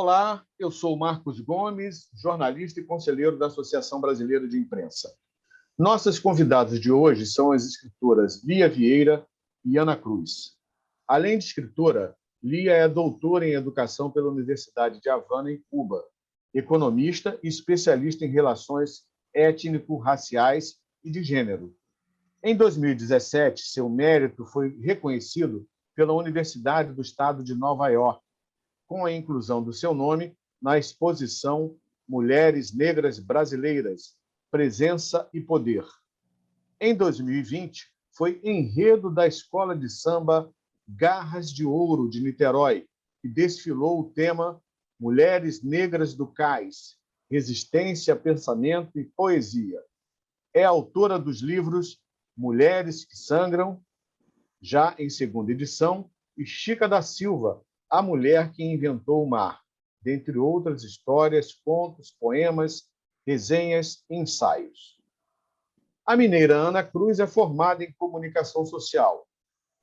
Olá, eu sou Marcos Gomes, jornalista e conselheiro da Associação Brasileira de Imprensa. Nossas convidadas de hoje são as escritoras Lia Vieira e Ana Cruz. Além de escritora, Lia é doutora em educação pela Universidade de Havana, em Cuba, economista e especialista em relações étnico-raciais e de gênero. Em 2017, seu mérito foi reconhecido pela Universidade do Estado de Nova York, com a inclusão do seu nome na exposição Mulheres Negras Brasileiras, Presença e Poder. Em 2020, foi enredo da Escola de Samba Garras de Ouro de Niterói, que desfilou o tema Mulheres Negras do Cais, Resistência, Pensamento e Poesia. É autora dos livros Mulheres que Sangram, já em segunda edição, e Chica da Silva, A Mulher que Inventou o Mar, dentre outras histórias, contos, poemas, resenhas e ensaios. A mineira Ana Cruz é formada em comunicação social.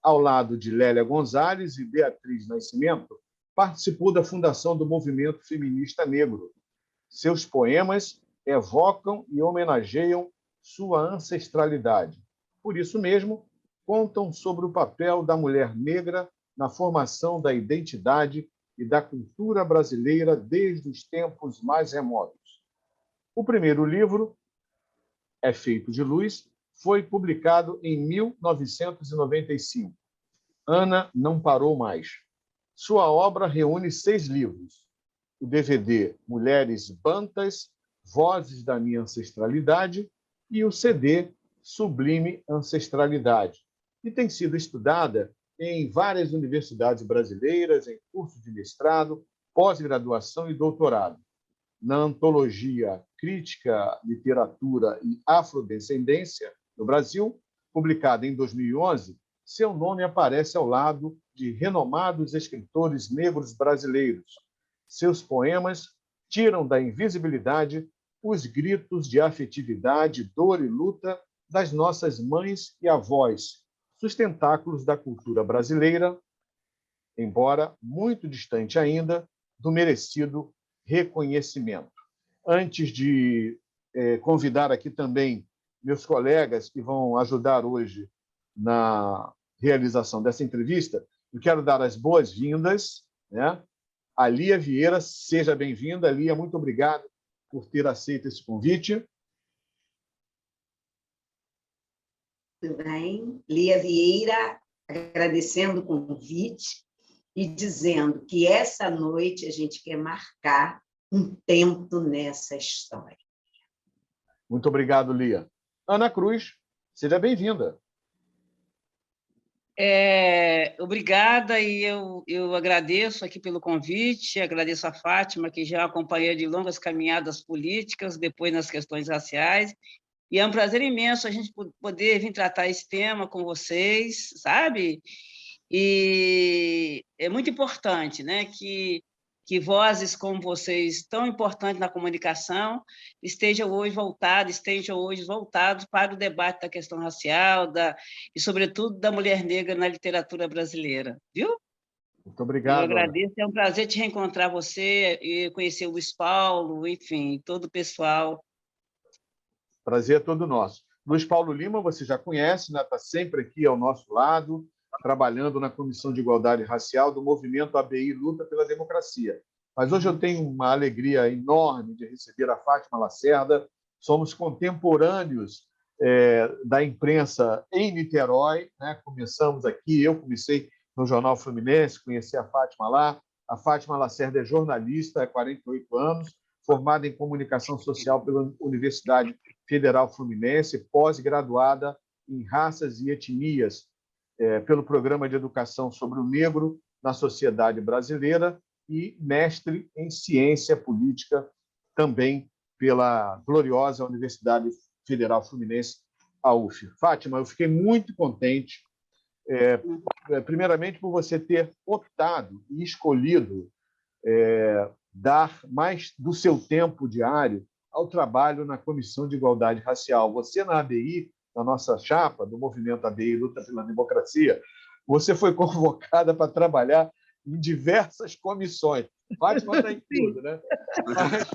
Ao lado de Lélia Gonzalez e Beatriz Nascimento, participou da fundação do movimento feminista negro. Seus poemas evocam e homenageiam sua ancestralidade. Por isso mesmo, contam sobre o papel da mulher negra na formação da identidade e da cultura brasileira desde os tempos mais remotos. O primeiro livro, É Feito de Luz, foi publicado em 1995. Ana não parou mais. Sua obra reúne 6 livros. O DVD Mulheres Bantas, Vozes da Minha Ancestralidade, e o CD Sublime Ancestralidade, que tem sido estudada em várias universidades brasileiras, em cursos de mestrado, pós-graduação e doutorado. Na antologia Crítica, Literatura e Afrodescendência no Brasil, publicada em 2011, seu nome aparece ao lado de renomados escritores negros brasileiros. Seus poemas tiram da invisibilidade os gritos de afetividade, dor e luta das nossas mães e avós, sustentáculos da cultura brasileira, embora muito distante ainda do merecido reconhecimento. Antes de convidar aqui também meus colegas que vão ajudar hoje na realização dessa entrevista, eu quero dar as boas-vindas, né? A Lia Vieira, seja bem-vinda. Lia, muito obrigado por ter aceito esse convite. Tudo bem? Lia Vieira, agradecendo o convite e dizendo que essa noite a gente quer marcar um tempo nessa história. Muito obrigado, Lia. Ana Cruz, seja bem-vinda. Obrigada, e eu agradeço aqui pelo convite, agradeço a Fátima, que já acompanhou de longas caminhadas políticas, depois nas questões raciais, e é um prazer imenso a gente poder vir tratar esse tema com vocês, sabe? E é muito importante, né, que vozes como vocês, tão importantes na comunicação, estejam hoje voltados para o debate da questão racial e, sobretudo, da mulher negra na literatura brasileira. Viu? Muito obrigado. Eu agradeço, é um prazer te reencontrar você e conhecer o Luiz Paulo, enfim, todo o pessoal. Prazer é todo nosso. Luiz Paulo Lima, você já conhece, né? Está sempre aqui ao nosso lado, trabalhando na Comissão de Igualdade Racial do movimento ABI Luta pela Democracia. Mas hoje eu tenho uma alegria enorme de receber a Fátima Lacerda. Somos contemporâneos da imprensa em Niterói, né? Começamos aqui, eu comecei no Jornal Fluminense, conheci a Fátima lá. A Fátima Lacerda é jornalista há 48 anos, formada em Comunicação Social pela Universidade Federal Fluminense, pós-graduada em Raças e Etnias, pelo Programa de Educação sobre o Negro na Sociedade Brasileira e mestre em Ciência Política, também pela gloriosa Universidade Federal Fluminense, a UF. Fátima, eu fiquei muito contente, primeiramente, por você ter optado e escolhido dar mais do seu tempo diário ao trabalho na Comissão de Igualdade Racial. Você, na ABI, na nossa chapa do movimento ABI Luta pela Democracia, você foi convocada para trabalhar em diversas comissões. Fátima está em tudo, né? Mas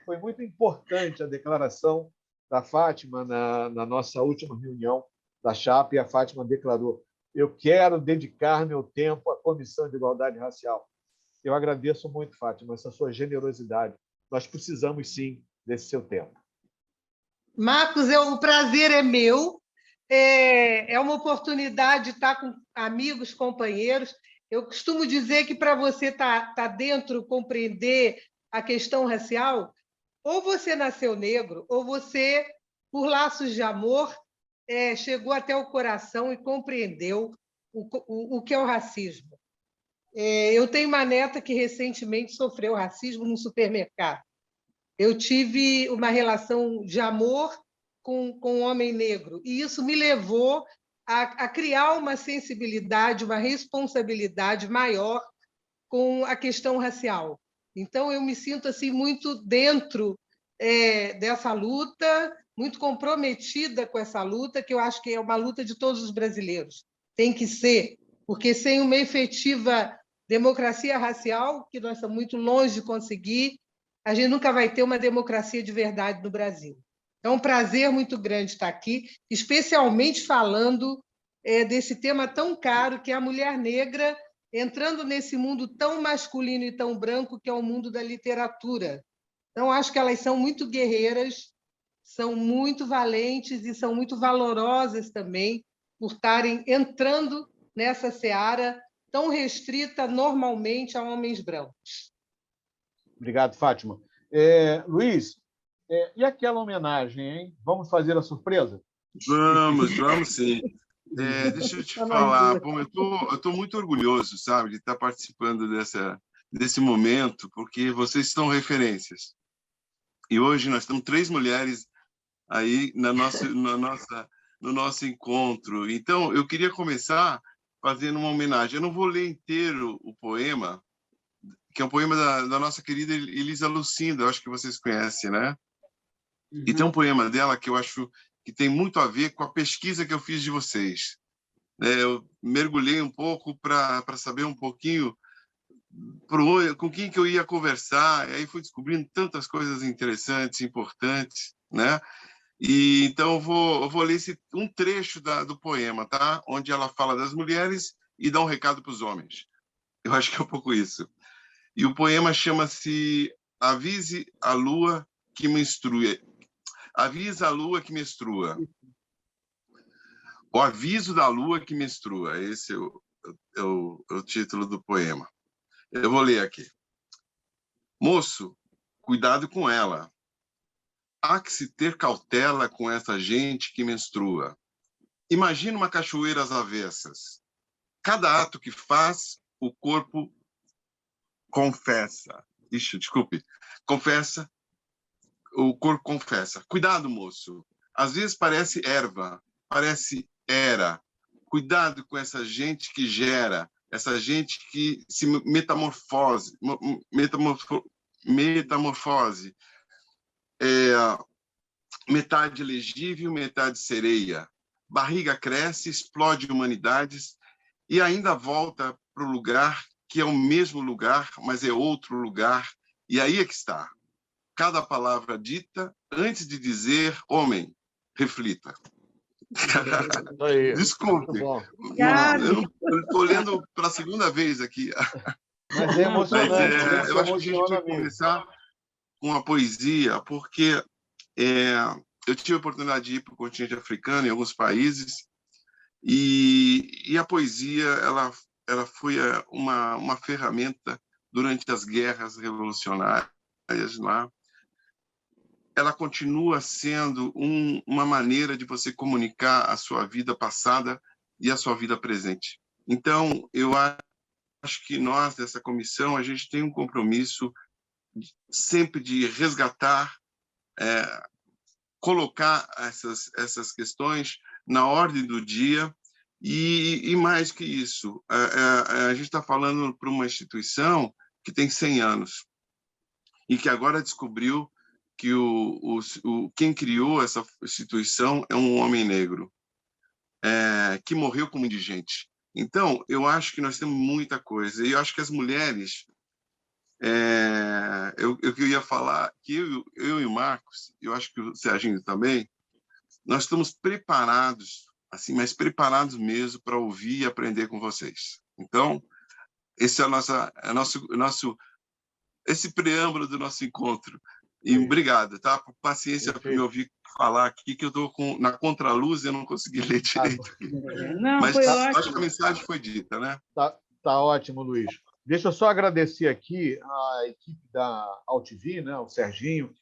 foi muito importante a declaração da Fátima na nossa última reunião da chapa, e a Fátima declarou: eu quero dedicar meu tempo à Comissão de Igualdade Racial. Eu agradeço muito, Fátima, essa sua generosidade. Nós precisamos, sim, desse seu tempo. Marcos, o prazer é meu. É uma oportunidade de estar com amigos, companheiros. Eu costumo dizer que para você estar dentro, compreender a questão racial, ou você nasceu negro, ou você, por laços de amor, chegou até o coração e compreendeu o que é o racismo. Eu tenho uma neta que recentemente sofreu racismo no supermercado. Eu tive uma relação de amor com um homem negro, e isso me levou a criar uma sensibilidade, uma responsabilidade maior com a questão racial. Então, eu me sinto assim muito dentro dessa luta, muito comprometida com essa luta, que eu acho que é uma luta de todos os brasileiros. Tem que ser, porque sem uma efetiva democracia racial, que nós estamos muito longe de conseguir, a gente nunca vai ter uma democracia de verdade no Brasil. É um prazer muito grande estar aqui, especialmente falando desse tema tão caro, que é a mulher negra entrando nesse mundo tão masculino e tão branco, que é o mundo da literatura. Então, acho que elas são muito guerreiras, são muito valentes e são muito valorosas também por estarem entrando nessa seara tão restrita normalmente a homens brancos. Obrigado, Fátima. Luiz, e aquela homenagem, hein? Vamos fazer a surpresa? Vamos sim. Deixa eu te falar. Bom, eu tô muito orgulhoso, sabe, de estar participando desse momento, porque vocês são referências. E hoje nós temos 3 mulheres aí no nosso encontro. Então, eu queria começar fazendo uma homenagem. Eu não vou ler inteiro o poema, que é um poema da nossa querida Elisa Lucinda, eu acho que vocês conhecem, né? Uhum. E tem um poema dela que eu acho que tem muito a ver com a pesquisa que eu fiz de vocês. Eu mergulhei um pouco para saber um pouquinho com quem que eu ia conversar, e aí fui descobrindo tantas coisas interessantes, importantes, né? E então eu vou ler um trecho do poema, tá? Onde ela fala das mulheres e dá um recado para os homens. Eu acho que é um pouco isso. E o poema chama-se Avise a Lua que menstrua. Avisa a lua que menstrua. O aviso da lua que menstrua. Esse é o título do poema. Eu vou ler aqui. Moço, cuidado com ela. Há que se ter cautela com essa gente que menstrua. Imagina uma cachoeira às avessas. Cada ato que faz, o corpo confessa. Desculpe. Confessa. O corpo confessa. Cuidado, moço. Às vezes parece erva, parece era. Cuidado com essa gente que gera, essa gente que se metamorfose. Metade elegível, metade sereia. Barriga cresce, explode humanidades e ainda volta para o lugar que é o mesmo lugar, mas é outro lugar. E aí é que está. Cada palavra dita, antes de dizer homem, reflita. Desculpe. Eu estou lendo pela segunda vez aqui. Mas é emocionante. Eu acho que a gente vai começar com a poesia, porque eu tive a oportunidade de ir para o continente africano, em alguns países, e a poesia ela foi uma ferramenta durante as guerras revolucionárias lá. Ela continua sendo uma maneira de você comunicar a sua vida passada e a sua vida presente. Então, eu acho que nós, dessa comissão, a gente tem um compromisso sempre de resgatar, colocar essas questões na ordem do dia e mais que isso, a gente está falando para uma instituição que tem 100 anos e que agora descobriu que quem criou essa instituição é um homem negro, que morreu como indigente. Então, eu acho que nós temos muita coisa. E eu acho que as mulheres... eu ia falar que eu e o Marcos, eu acho que o Serginho também, nós estamos preparados, assim, mas preparados mesmo para ouvir e aprender com vocês. Então, esse é esse preâmbulo do nosso encontro. E obrigado, tá? Por paciência para me ouvir falar aqui, que eu estou na contraluz e eu não consegui ler direito. Não, mas foi acho ótimo. que a mensagem foi dita, né? Tá ótimo, Luiz. Deixa eu só agradecer aqui a equipe da AltV, né? O Serginho,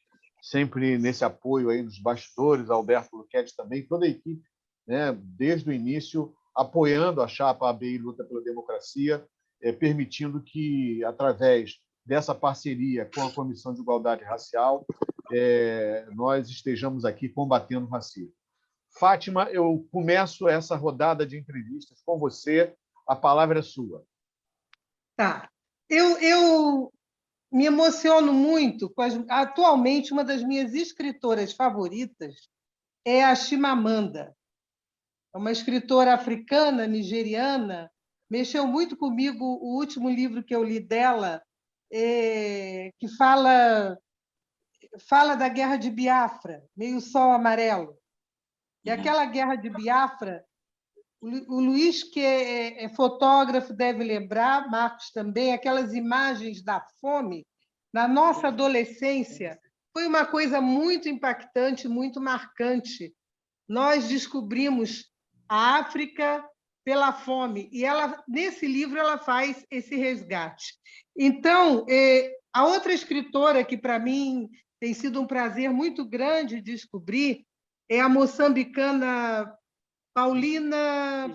sempre nesse apoio aí nos bastidores, Alberto Luquete também, toda a equipe, né? Desde o início, apoiando a chapa ABI Luta pela Democracia, permitindo que, através dessa parceria com a Comissão de Igualdade Racial, nós estejamos aqui combatendo o racismo. Fátima, eu começo essa rodada de entrevistas com você. A palavra é sua. Tá. Eu me emociono muito atualmente, uma das minhas escritoras favoritas é a Chimamanda. É uma escritora africana, nigeriana. Mexeu muito comigo o último livro que eu li dela, que fala da Guerra de Biafra, Meio Sol Amarelo. E aquela Guerra de Biafra, o Luiz, que é fotógrafo, deve lembrar, Marcos também, aquelas imagens da fome na nossa adolescência, foi uma coisa muito impactante, muito marcante. Nós descobrimos a África pela fome, e nesse livro ela faz esse resgate. Então, a outra escritora que, para mim, tem sido um prazer muito grande descobrir é a moçambicana Paulina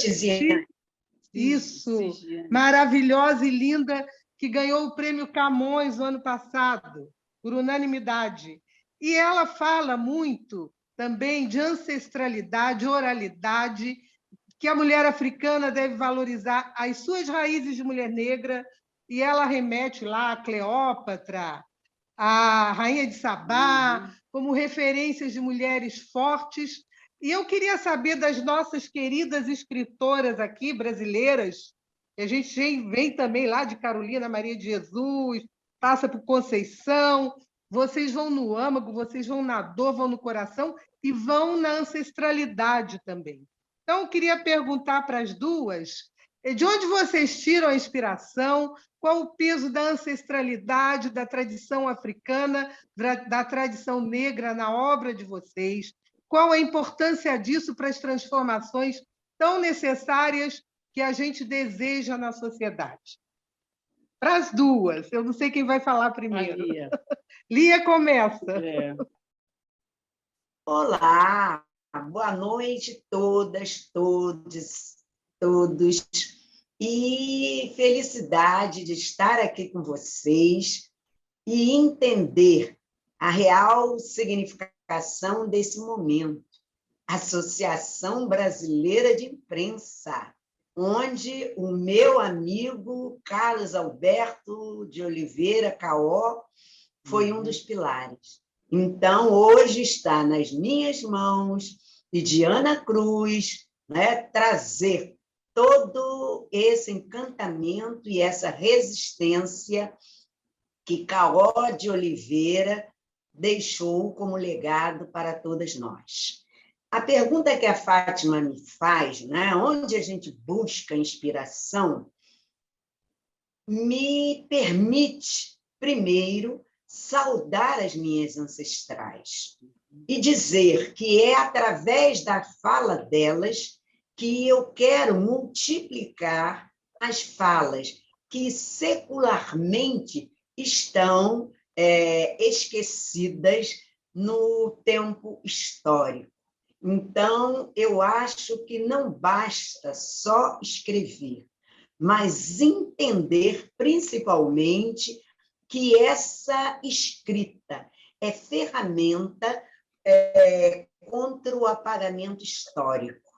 Tiziane. Isso, maravilhosa e linda, que ganhou o Prêmio Camões no ano passado, por unanimidade. E ela fala muito também de ancestralidade, oralidade, que a mulher africana deve valorizar as suas raízes de mulher negra, e ela remete lá a Cleópatra, a Rainha de Sabá, como referências de mulheres fortes. E eu queria saber das nossas queridas escritoras aqui, brasileiras, que a gente vem também lá de Carolina Maria de Jesus, passa por Conceição, vocês vão no âmago, vocês vão na dor, vão no coração e vão na ancestralidade também. Então, eu queria perguntar para as duas, de onde vocês tiram a inspiração, qual o peso da ancestralidade, da tradição africana, da tradição negra na obra de vocês, qual a importância disso para as transformações tão necessárias que a gente deseja na sociedade? Para as duas, eu não sei quem vai falar primeiro. Lia começa. Olá, boa noite todas, todos. E felicidade de estar aqui com vocês e entender a real significação desse momento. Associação Brasileira de Imprensa, onde o meu amigo Carlos Alberto de Oliveira Caó foi um dos pilares. Então, hoje está nas minhas mãos e de Ana Cruz, né, trazer todo esse encantamento e essa resistência que Caó de Oliveira deixou como legado para todas nós. A pergunta que a Fátima me faz, né, onde a gente busca inspiração, me permite, primeiro, saudar as minhas ancestrais e dizer que é através da fala delas que eu quero multiplicar as falas que secularmente estão esquecidas no tempo histórico. Então, eu acho que não basta só escrever, mas entender, principalmente, que essa escrita é ferramenta contra o apagamento histórico.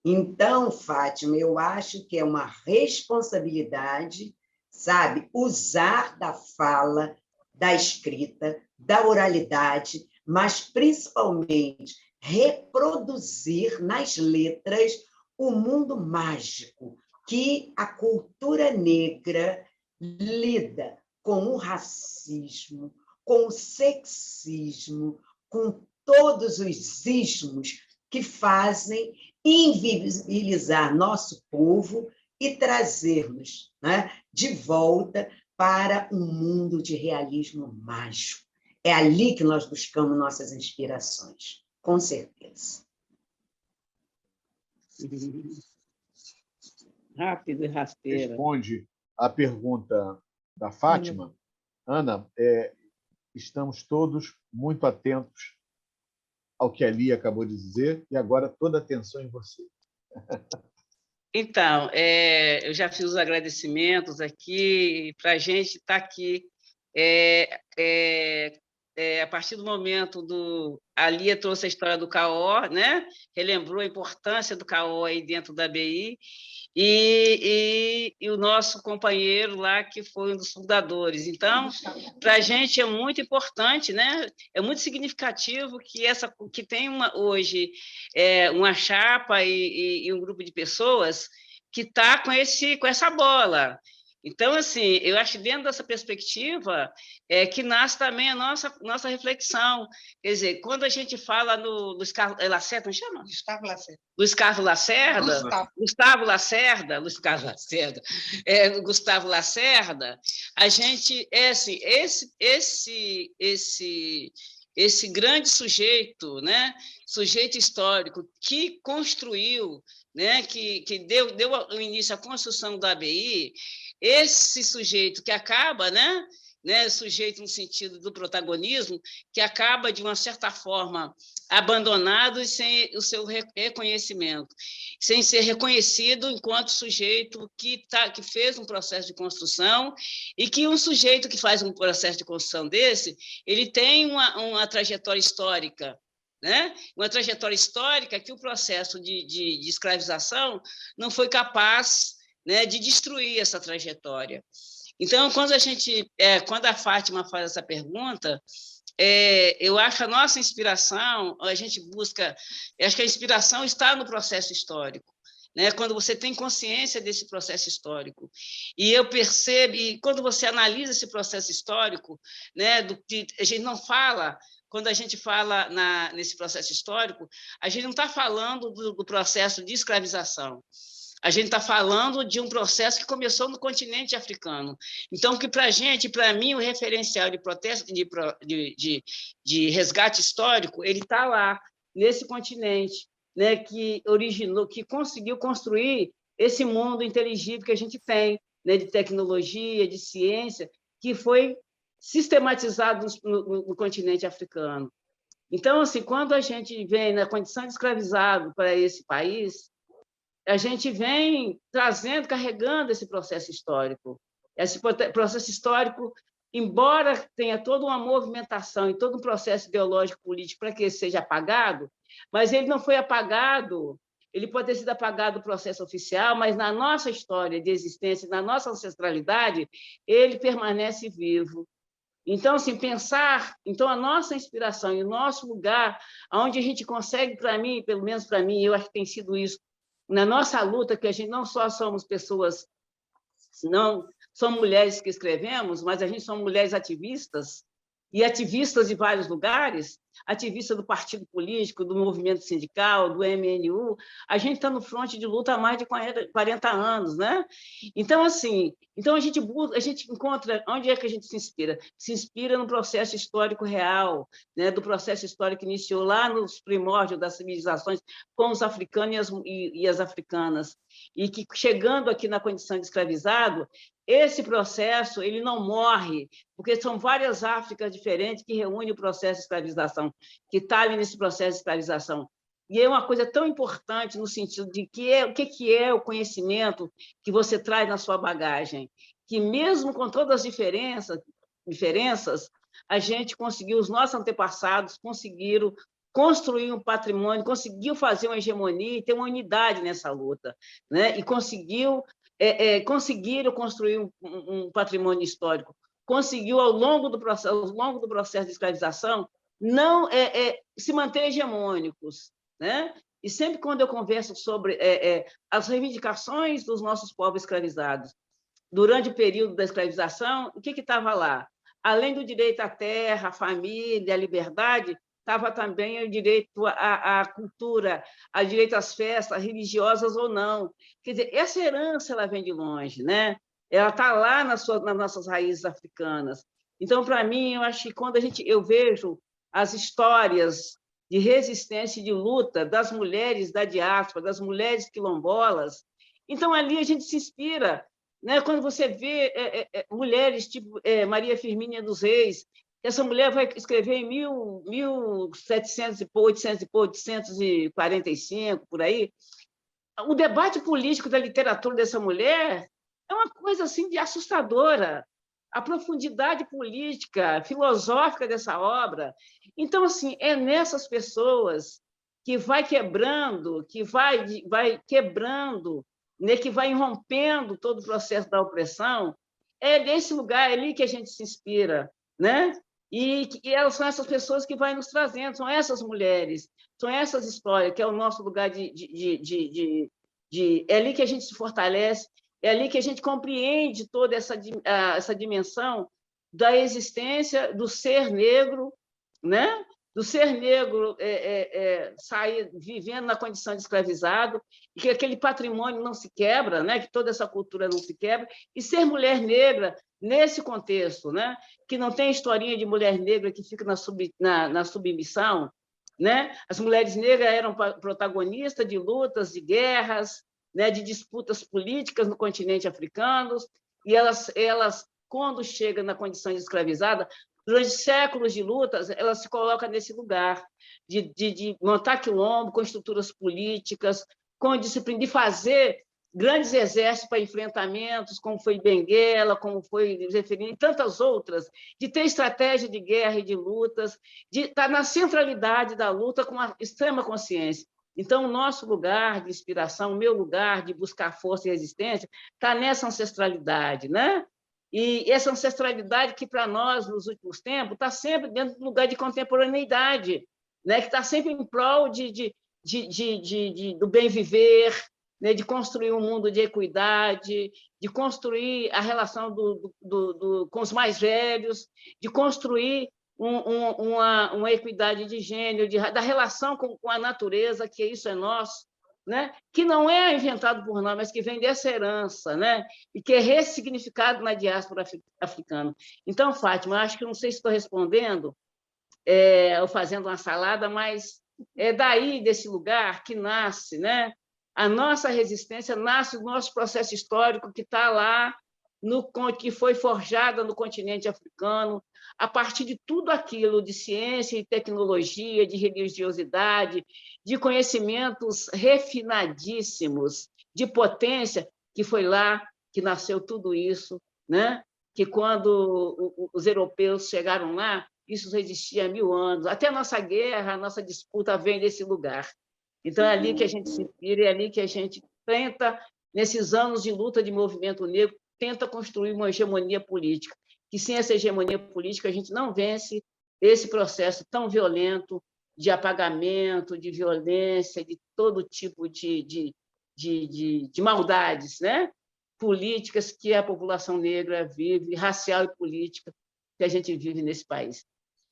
Então, Fátima, eu acho que é uma responsabilidade, sabe, usar da fala, da escrita, da oralidade, mas, principalmente, reproduzir nas letras o mundo mágico que a cultura negra lida com o racismo, com o sexismo, com todos os ismos que fazem invisibilizar nosso povo e trazermos, né, de volta para um mundo de realismo mágico. É ali que nós buscamos nossas inspirações, com certeza. Rápido e rasteiro. Responde a pergunta da Fátima. Ana, estamos todos muito atentos ao que a Lia acabou de dizer e agora toda a atenção em você. Então, eu já fiz os agradecimentos aqui, para a gente estar aqui. A partir do momento a Lia trouxe a história do CAO, né? Relembrou a importância do CAO aí dentro da BI, e o nosso companheiro lá, que foi um dos fundadores. Então, para a gente é muito importante, né? É muito significativo que tem hoje uma chapa e um grupo de pessoas que está com essa bola. Então, assim, eu acho que dentro dessa perspectiva que nasce também a nossa reflexão. Quer dizer, quando a gente fala no Lacerda, como chama? Gustavo Lacerda, a gente assim, esse grande sujeito, né? Sujeito histórico que construiu, né? Que deu o início à construção da ABI, esse sujeito que acaba, né? Sujeito no sentido do protagonismo, que acaba, de uma certa forma, abandonado e sem o seu reconhecimento, sem ser reconhecido enquanto sujeito que fez um processo de construção, e que um sujeito que faz um processo de construção desse, ele tem uma trajetória histórica, né? Uma trajetória histórica que o processo de escravização não foi capaz, né, de destruir essa trajetória. Então, quando a Fátima faz essa pergunta, eu acho a nossa inspiração, a gente busca, acho que a inspiração está no processo histórico, né? Quando você tem consciência desse processo histórico. E eu percebo, e quando você analisa esse processo histórico, né, a gente não fala. Quando a gente fala nesse processo histórico, a gente não está falando do processo de escravização. A gente está falando de um processo que começou no continente africano. Então, que para a gente, para mim, o referencial de protesto, de resgate histórico, ele está lá, nesse continente, né, que conseguiu construir esse mundo inteligível que a gente tem, né, de tecnologia, de ciência, que foi sistematizado no continente africano. Então, assim, quando a gente vem na condição de escravizado para esse país, a gente vem carregando esse processo histórico. Esse processo histórico, embora tenha toda uma movimentação e todo um processo ideológico político para que ele seja apagado, mas ele não foi apagado. Ele pode ter sido apagado do processo oficial, mas na nossa história de existência, na nossa ancestralidade, ele permanece vivo. Então, assim, a nossa inspiração e o nosso lugar, onde a gente consegue, para mim, pelo menos para mim, eu acho que tem sido isso, na nossa luta, que a gente não só somos pessoas, não somos mulheres que escrevemos, mas a gente somos mulheres ativistas, e ativistas de vários lugares, ativista do partido político, do movimento sindical, do MNU, a gente está no fronte de luta há mais de 40 anos, né? Então, assim, a gente encontra, onde é que a gente se inspira? Se inspira no processo histórico real, né? Do processo histórico que iniciou lá nos primórdios das civilizações com os africanos e as africanas, e que, chegando aqui na condição de escravizado, esse processo ele não morre, porque são várias Áfricas diferentes que reúnem o processo de escravização, que está ali nesse processo de escravização. E é uma coisa tão importante no sentido de o que é o conhecimento que você traz na sua bagagem, que mesmo com todas as diferenças, a gente conseguiu, os nossos antepassados conseguiram construir um patrimônio, conseguiu fazer uma hegemonia e ter uma unidade nessa luta, né? E conseguiram construir um patrimônio histórico, conseguiu, ao longo do processo de escravização, não se manter hegemônicos, né? E sempre quando eu converso sobre as reivindicações dos nossos povos escravizados, durante o período da escravização, o que estava lá? Além do direito à terra, à família, à liberdade, estava também o direito à cultura, o direito às festas, religiosas ou não. Quer dizer, essa herança ela vem de longe, né? Ela está lá nas nossas raízes africanas. Então, para mim, eu acho que quando eu vejo as histórias de resistência e de luta das mulheres da diáspora, das mulheres quilombolas, então ali a gente se inspira, né? Quando você vê mulheres tipo Maria Firmínia dos Reis, essa mulher vai escrever em 1845, por aí. O debate político da literatura dessa mulher é uma coisa assim de assustadora. A profundidade política, filosófica dessa obra. Então, assim, é nessas pessoas que vai quebrando, né, que vai irrompendo todo o processo da opressão. É nesse lugar ali que a gente se inspira, né? E elas são essas pessoas que vão nos trazendo, são essas mulheres, são essas histórias, que é o nosso lugar é ali que a gente se fortalece, é ali que a gente compreende toda essa dimensão da existência do ser negro, né? Do ser negro sair vivendo na condição de escravizado, e que aquele patrimônio não se quebra, né? Que toda essa cultura não se quebra, e ser mulher negra nesse contexto, né? Que não tem historinha de mulher negra que fica na submissão, né? As mulheres negras eram protagonistas de lutas, de guerras, né? De disputas políticas no continente africano, e elas quando chegam na condição de escravizada, durante séculos de lutas, ela se coloca nesse lugar de montar quilombo com estruturas políticas, com disciplina, de fazer grandes exércitos para enfrentamentos, como foi Benguela, como foi Zeferino, e tantas outras, de ter estratégia de guerra e de lutas, de estar na centralidade da luta com uma extrema consciência. Então, o nosso lugar de inspiração, o meu lugar de buscar força e resistência, está nessa ancestralidade, né? E essa ancestralidade que, para nós, nos últimos tempos, está sempre dentro do lugar de contemporaneidade, né? Que está sempre em prol do bem viver, né? De construir um mundo de equidade, de construir a relação com os mais velhos, de construir uma equidade de gênero, da relação com a natureza, que isso é nosso, né? Que não é inventado por nós, mas que vem dessa herança, né? E que é ressignificado na diáspora africana. Então, Fátima, acho que não sei se estou respondendo ou fazendo uma salada, mas é daí, desse lugar, que nasce, né? A nossa resistência nasce do nosso processo histórico que está lá, que foi forjada no continente africano, a partir de tudo aquilo de ciência e tecnologia, de religiosidade, de conhecimentos refinadíssimos, de potência, que foi lá que nasceu tudo isso, né? Que quando os europeus chegaram lá, isso já existia há 1000 anos. Até a nossa guerra, a nossa disputa vem desse lugar. Então, é ali que a gente se inspira, é ali que a gente tenta, nesses anos de luta de movimento negro, tenta construir uma hegemonia política, que sem essa hegemonia política a gente não vence esse processo tão violento de apagamento, de violência, de todo tipo de maldades, né? Políticas que a população negra vive, racial e política que a gente vive nesse país.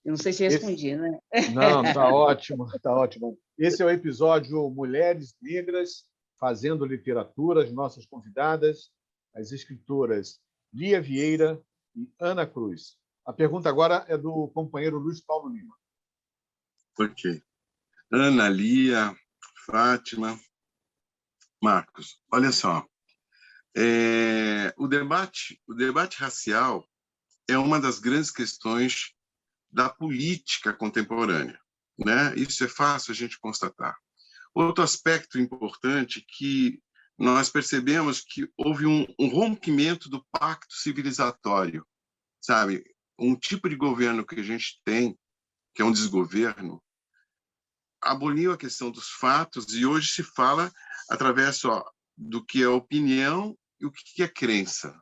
Eu não sei se respondi, né? Não, está ótimo, está ótimo. Esse é o episódio Mulheres Negras Fazendo Literatura, as nossas convidadas, as escritoras Lia Vieira e Ana Cruz. A pergunta agora é do companheiro Luiz Paulo Lima. Ok. Ana, Lia, Fátima, Marcos, olha só. O debate racial é uma das grandes questões da política contemporânea, né? Isso é fácil a gente constatar. Outro aspecto importante é que nós percebemos que houve um rompimento do pacto civilizatório, sabe? Um tipo de governo que a gente tem, que é um desgoverno, aboliu a questão dos fatos e hoje se fala através só do que é opinião e o que é crença,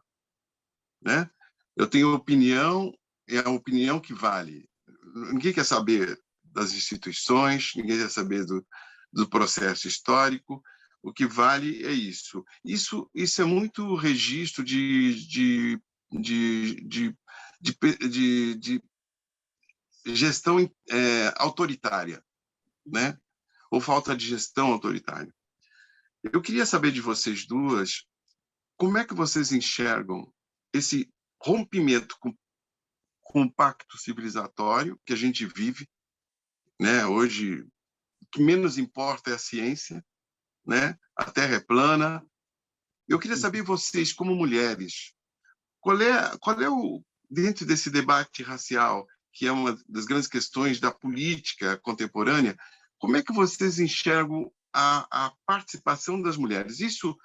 né? Eu tenho opinião, é a opinião que vale. Ninguém quer saber das instituições, ninguém quer saber do processo histórico. O que vale é isso. Isso é muito registro de gestão autoritária, né? Ou falta de gestão autoritária. Eu queria saber de vocês duas, como é que vocês enxergam esse rompimento com o pacto civilizatório que a gente vive, né? Hoje, o que menos importa é a ciência, né? A Terra é plana. Eu queria saber vocês, como mulheres, qual é dentro desse debate racial, que é uma das grandes questões da política contemporânea, como é que vocês enxergam a participação das mulheres? Isso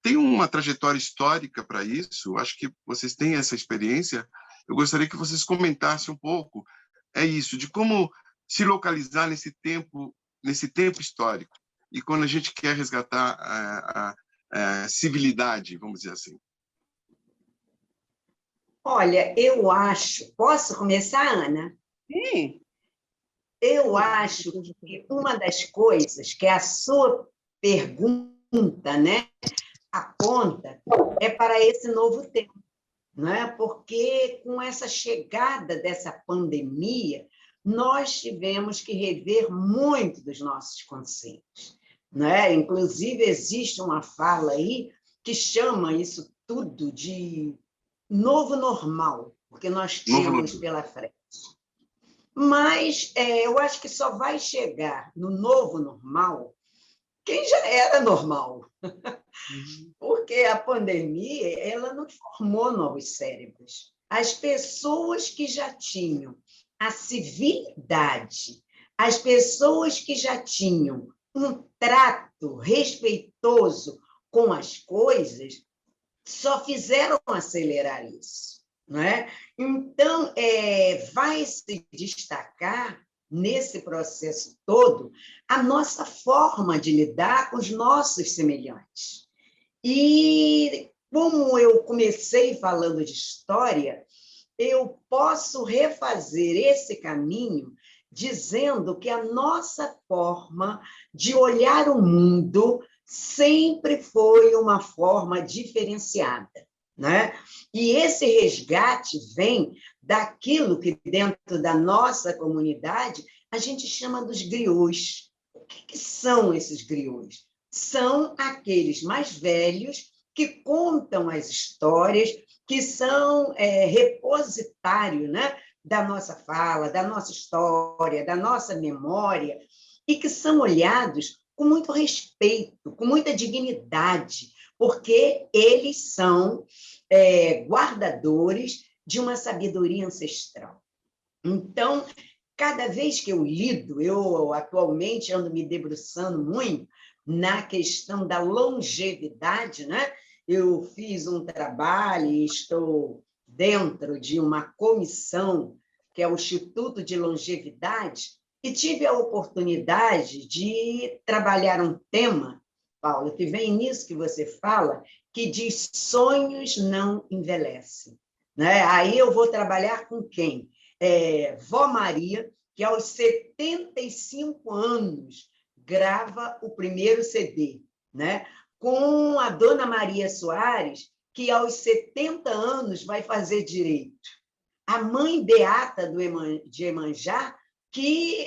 tem uma trajetória histórica para isso? Acho que vocês têm essa experiência. Eu gostaria que vocês comentassem um pouco isso, de como se localizar nesse tempo histórico, e quando a gente quer resgatar a civilidade, vamos dizer assim. Olha, eu acho... Posso começar, Ana? Sim. Eu acho que uma das coisas que a sua pergunta, né, aponta é para esse novo tempo, né? Porque com essa chegada dessa pandemia, nós tivemos que rever muito dos nossos conceitos, né? Inclusive, existe uma fala aí que chama isso tudo de novo normal, porque nós temos pela frente. Mas eu acho que só vai chegar no novo normal quem já era normal. Porque a pandemia ela não formou novos cérebros. As pessoas que já tinham a civilidade, as pessoas que já tinham um trato respeitoso com as coisas, só fizeram acelerar isso, não é? Então, vai se destacar nesse processo todo a nossa forma de lidar com os nossos semelhantes. E, como eu comecei falando de história, eu posso refazer esse caminho dizendo que a nossa forma de olhar o mundo sempre foi uma forma diferenciada, né? E esse resgate vem daquilo que, dentro da nossa comunidade, a gente chama dos griots. O que são esses griots? São aqueles mais velhos que contam as histórias, que são repositário, né, da nossa fala, da nossa história, da nossa memória, e que são olhados com muito respeito, com muita dignidade, porque eles são guardadores de uma sabedoria ancestral. Então, cada vez que eu lido, eu atualmente ando me debruçando muito na questão da longevidade, né? Eu fiz um trabalho e estou dentro de uma comissão, que é o Instituto de Longevidade, e tive a oportunidade de trabalhar um tema, Paula, que vem nisso que você fala, que diz sonhos não envelhecem, né? Aí eu vou trabalhar com quem? Vó Maria, que aos 75 anos grava o primeiro CD, né? Com a Dona Maria Soares, que aos 70 anos vai fazer direito. A mãe Beata de Iemanjá, que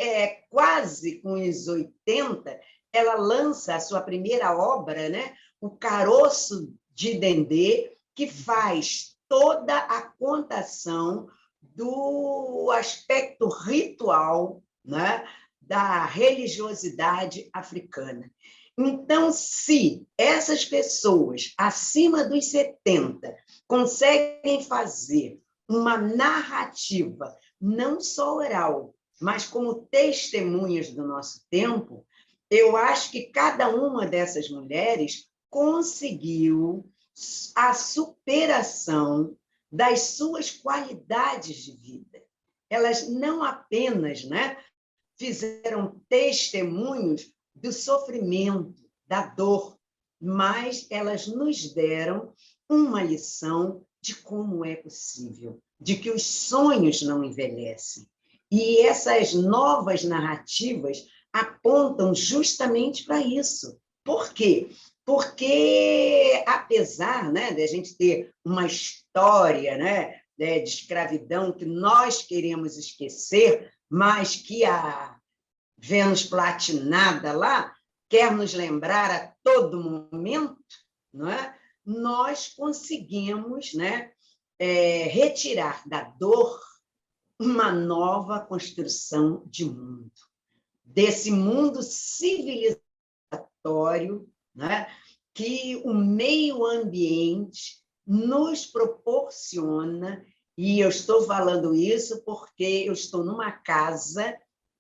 quase com os 80, ela lança a sua primeira obra, né? O Caroço de Dendê, que faz toda a contação do aspecto ritual, né, da religiosidade africana. Então, se essas pessoas acima dos 70 conseguem fazer uma narrativa, não só oral, mas como testemunhas do nosso tempo, eu acho que cada uma dessas mulheres conseguiu a superação das suas qualidades de vida. Elas não apenas, né, fizeram testemunhos do sofrimento, da dor, mas elas nos deram uma lição de como é possível, de que os sonhos não envelhecem. E essas novas narrativas apontam justamente para isso. Por quê? Porque, apesar, né, de a gente ter uma história, né, de escravidão que nós queremos esquecer, mas que a Vênus platinada lá quer nos lembrar a todo momento, não é? Nós conseguimos, né, retirar da dor uma nova construção de mundo. Desse mundo civilizatório, né, que o meio ambiente nos proporciona, e eu estou falando isso porque eu estou numa casa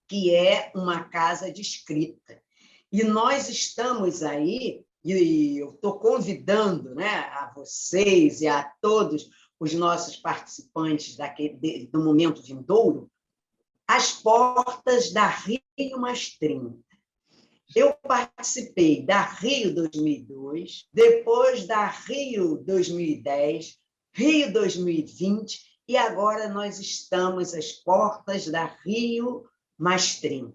que é uma casa de escrita. E nós estamos aí, e eu estou convidando, né, a vocês e a todos os nossos participantes do Momento Vindouro, às portas da Rio+30. Eu participei da Rio 2002, depois da Rio 2010, Rio 2020, e agora nós estamos às portas da Rio+30.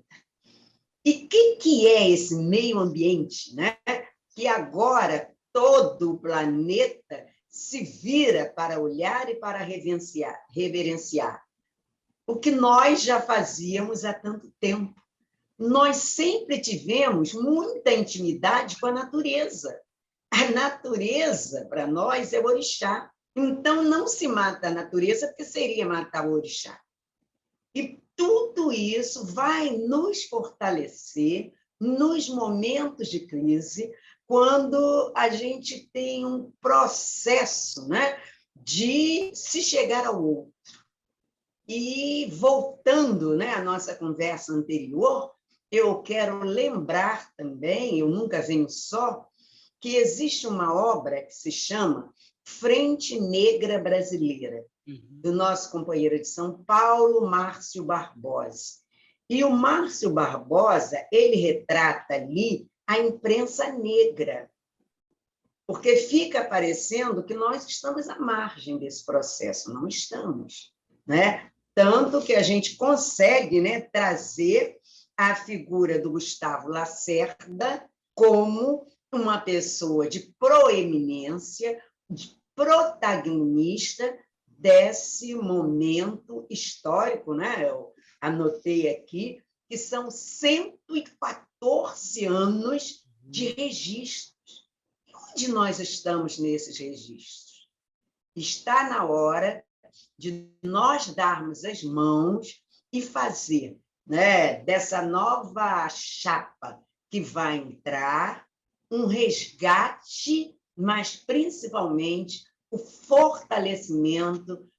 E o que é esse meio ambiente, né? Que agora todo o planeta se vira para olhar e para reverenciar. O que nós já fazíamos há tanto tempo. Nós sempre tivemos muita intimidade com a natureza. A natureza, para nós, é o orixá. Então, não se mata a natureza, porque seria matar o orixá. E tudo isso vai nos fortalecer nos momentos de crise, quando a gente tem um processo, né, de se chegar ao outro. E, voltando, né, à nossa conversa anterior, eu quero lembrar também, eu nunca venho só, que existe uma obra que se chama Frente Negra Brasileira, do nosso companheiro de São Paulo, Márcio Barbosa. E o Márcio Barbosa, ele retrata ali a imprensa negra, porque fica parecendo que nós estamos à margem desse processo, não estamos, né? Tanto que a gente consegue, né, trazer a figura do Gustavo Lacerda como uma pessoa de proeminência, de protagonista desse momento histórico, né? Eu anotei aqui que são 114 anos de registros. E onde nós estamos nesses registros? Está na hora de nós darmos as mãos e fazer, né, dessa nova chapa que vai entrar um resgate, mas principalmente o fortalecimento,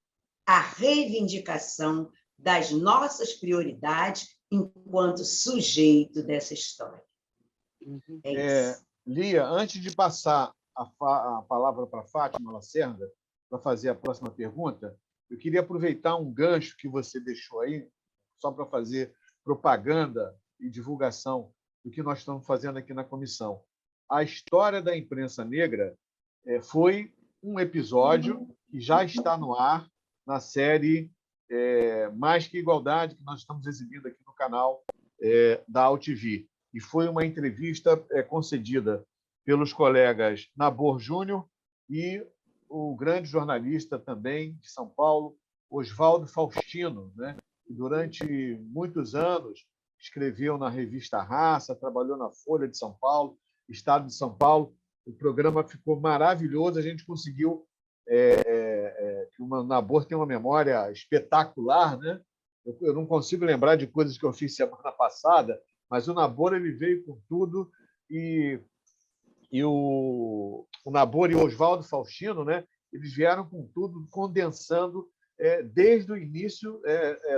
a reivindicação das nossas prioridades enquanto sujeito dessa história. É isso. Lia, antes de passar a palavra para Fátima Lacerda, para fazer a próxima pergunta, eu queria aproveitar um gancho que você deixou aí, só para fazer propaganda e divulgação do que nós estamos fazendo aqui na comissão. A história da imprensa negra foi um episódio que já está no ar na série Mais que Igualdade, que nós estamos exibindo aqui no canal da AltV. E foi uma entrevista concedida pelos colegas Nabor Júnior e o grande jornalista também de São Paulo, Oswaldo Faustino, né? Que durante muitos anos escreveu na revista Raça, trabalhou na Folha de São Paulo, Estado de São Paulo. O programa ficou maravilhoso, a gente conseguiu... o Nabor tem uma memória espetacular, né? Eu não consigo lembrar de coisas que eu fiz semana passada, mas o Nabor ele veio com tudo e o Nabor e o Oswaldo Faustino, né? Eles vieram com tudo, condensando desde o início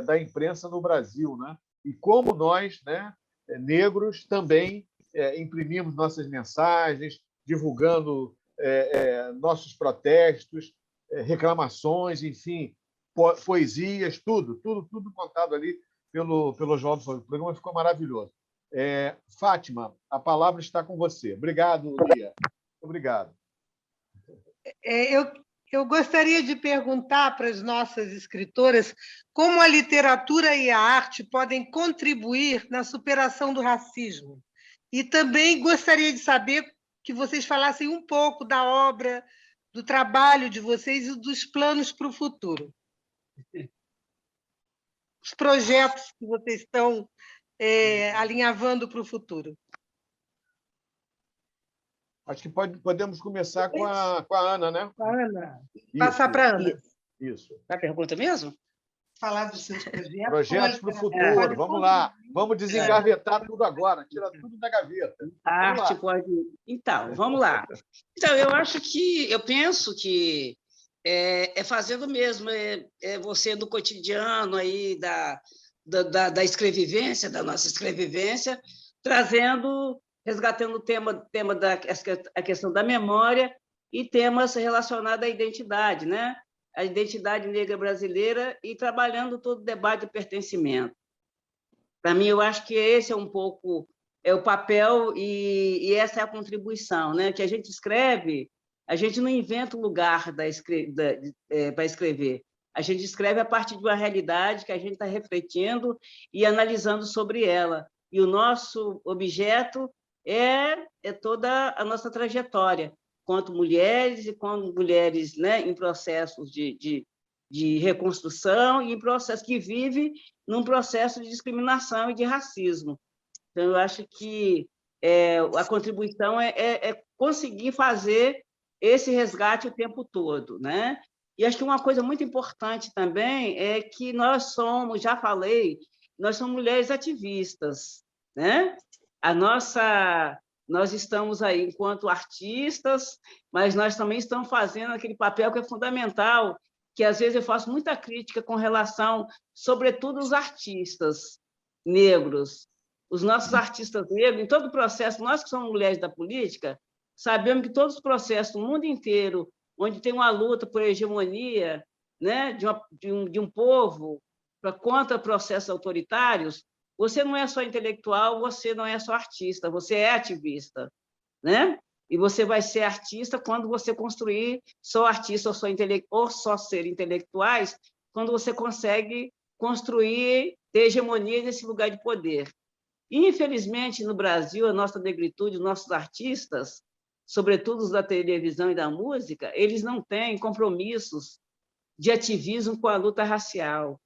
da imprensa no Brasil, né? E como nós, né, negros, também imprimimos nossas mensagens, divulgando nossos protestos, reclamações, enfim, poesias, tudo contado ali pelo Oswaldo Faustino. O programa ficou maravilhoso. Fátima, a palavra está com você. Obrigado, Lia. Obrigado. Eu gostaria de perguntar para as nossas escritoras como a literatura e a arte podem contribuir na superação do racismo. E também gostaria de saber que vocês falassem um pouco da obra, do trabalho de vocês e dos planos para o futuro. Os projetos que vocês estão alinhavando para o futuro. Acho que podemos começar com a Ana, né? A Ana. Passar para a Ana. Isso. É a pergunta mesmo? Falar dos seus projetos. Projetos para o futuro, vamos lá. Vamos desengavetar tudo agora, tira tudo da gaveta. A arte pode... Então, vamos lá. Então, eu penso que é fazendo mesmo, você do cotidiano aí da escrevivência, da nossa escrevivência, resgatando o tema a questão da memória e temas relacionados à identidade, né? A identidade negra brasileira e trabalhando todo o debate de pertencimento. Para mim, eu acho que esse é um pouco o papel e essa é a contribuição, né? Que a gente escreve, a gente não inventa um lugar para escrever, a gente escreve a partir de uma realidade que a gente está refletindo e analisando sobre ela. E o nosso objeto é toda a nossa trajetória, quanto mulheres e quanto mulheres, né, em processos de reconstrução e em processo que vive num processo de discriminação e de racismo. Então, eu acho que a contribuição é conseguir fazer esse resgate o tempo todo, né? E acho que uma coisa muito importante também é que nós somos, já falei, nós somos mulheres ativistas, né? Nós estamos aí enquanto artistas, mas nós também estamos fazendo aquele papel que é fundamental, que às vezes eu faço muita crítica com relação, sobretudo, aos artistas negros. Os nossos artistas negros, em todo o processo, nós que somos mulheres da política, sabemos que todos os processos do mundo inteiro, onde tem uma luta por hegemonia, né, de um povo contra processos autoritários, você não é só intelectual, você não é só artista, você é ativista, né? E você vai ser artista quando você construir só artista ou só ser intelectuais, quando você consegue construir, ter hegemonia nesse lugar de poder. Infelizmente, no Brasil, a nossa negritude, os nossos artistas, sobretudo os da televisão e da música, eles não têm compromissos de ativismo com a luta racial.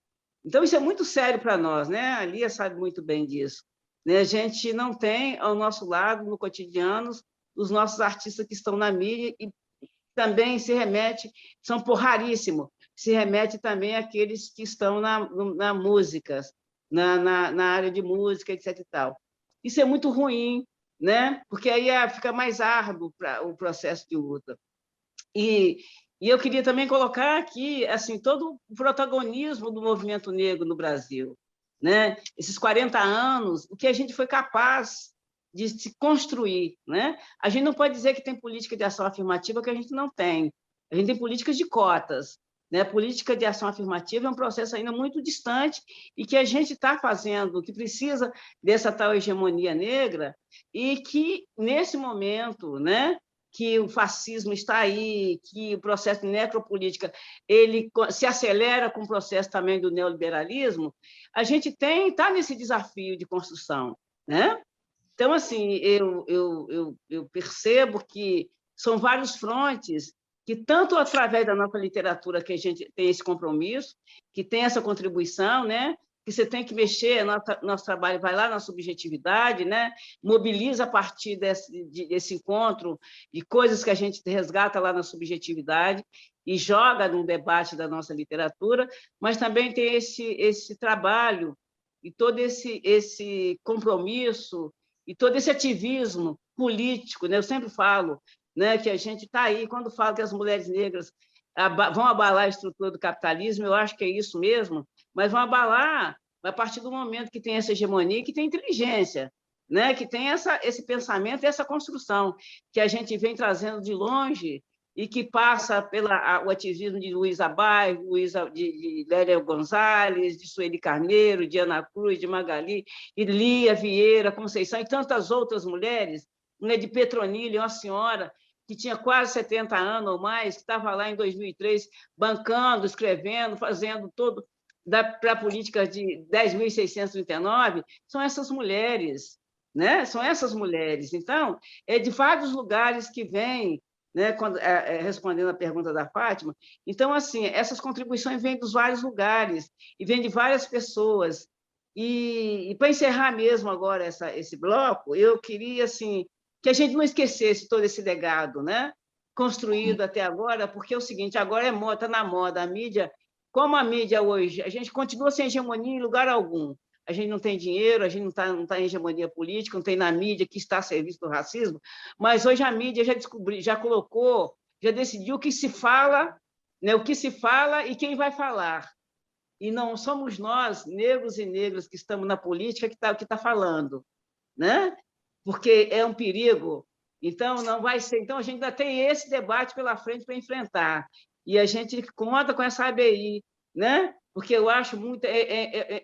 Então, isso é muito sério para nós, né? A Lia sabe muito bem disso. A gente não tem ao nosso lado, no cotidiano, os nossos artistas que estão na mídia e também se remete, são raríssimos, se remete também àqueles que estão na música, na área de música, etc. E tal. Isso é muito ruim, né? Porque aí fica mais árduo o processo de luta. E eu queria também colocar aqui assim, todo o protagonismo do movimento negro no Brasil, né? Esses 40 anos, o que a gente foi capaz de se construir, né? A gente não pode dizer que tem política de ação afirmativa que a gente não tem. A gente tem políticas de cotas, né? A política de ação afirmativa é um processo ainda muito distante e que a gente está fazendo, que precisa dessa tal hegemonia negra e que, nesse momento, né, que o fascismo está aí, que o processo de necropolítica ele se acelera com o processo também do neoliberalismo, a gente está nesse desafio de construção, né? Então, assim, eu percebo que são vários frontes que, tanto através da nossa literatura, que a gente tem esse compromisso, que tem essa contribuição, né? Que você tem que mexer, nosso trabalho vai lá na subjetividade, né? Mobiliza a partir desse encontro de coisas que a gente resgata lá na subjetividade e joga no debate da nossa literatura, mas também tem esse trabalho e todo esse compromisso e todo esse ativismo político, né? Eu sempre falo, né, que a gente está aí, quando falo que as mulheres negras vão abalar a estrutura do capitalismo, eu acho que é isso mesmo, mas vão abalar a partir do momento que tem essa hegemonia, que tem inteligência, né? Que tem esse pensamento, essa construção que a gente vem trazendo de longe e que passa pelo ativismo de Luísa Bairro, de Lélia Gonzalez, de Sueli Carneiro, de Ana Cruz, de Magali, e Lia Vieira, Conceição, e tantas outras mulheres, né, de Petronila, uma senhora que tinha quase 70 anos ou mais, que estava lá em 2003, bancando, escrevendo, fazendo todo para a política de 10.639, são essas mulheres, né? São essas mulheres. Então, é de vários lugares que vêm, né? Respondendo a pergunta da Fátima. Então, assim, essas contribuições vêm dos vários lugares e vêm de várias pessoas. E para encerrar mesmo agora esse bloco, eu queria assim, que a gente não esquecesse todo esse legado, né? Construído até agora, porque é o seguinte, agora está na moda a mídia. Como a mídia hoje, a gente continua sem hegemonia em lugar algum. A gente não tem dinheiro, a gente não tá em hegemonia política, não tem na mídia que está a serviço do racismo, mas hoje a mídia já colocou, já decidiu o que se fala, né, o que se fala e quem vai falar. E não somos nós, negros e negras, que estamos na política, que tá falando, né? Porque é um perigo. Então, não vai ser. Então, a gente ainda tem esse debate pela frente para enfrentar. E a gente conta com essa ABI, né? Porque eu acho muito...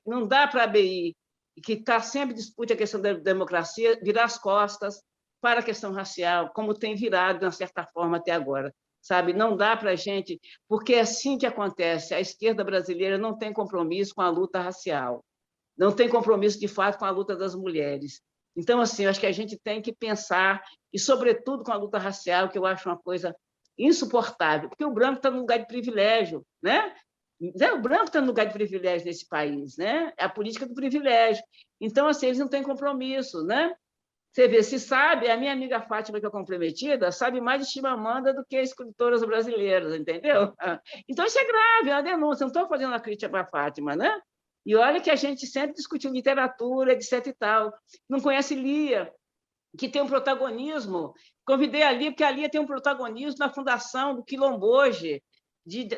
não dá para a ABI, que está sempre discute a questão da democracia, virar as costas para a questão racial, como tem virado, de uma certa forma, até agora. Sabe? Não dá para a gente... Porque é assim que acontece. A esquerda brasileira não tem compromisso com a luta racial. Não tem compromisso, de fato, com a luta das mulheres. Então, assim, eu acho que a gente tem que pensar, e, sobretudo, com a luta racial, que eu acho uma coisa insuportável, porque o branco está num lugar de privilégio, né? O branco está num lugar de privilégio nesse país, né? É a política do privilégio. Então, assim, eles não têm compromisso, né? Você vê, se sabe, a minha amiga Fátima, que é comprometida, sabe mais de Chimamanda do que escritoras brasileiras, entendeu? Então, isso é grave, é uma denúncia. Não estou fazendo uma crítica para a Fátima, né? E olha que a gente sempre discutiu literatura, etc. e tal. Não conhece Lia, que tem um protagonismo. Convidei a Lia, porque a Lia tem um protagonismo na fundação do Quilomboje,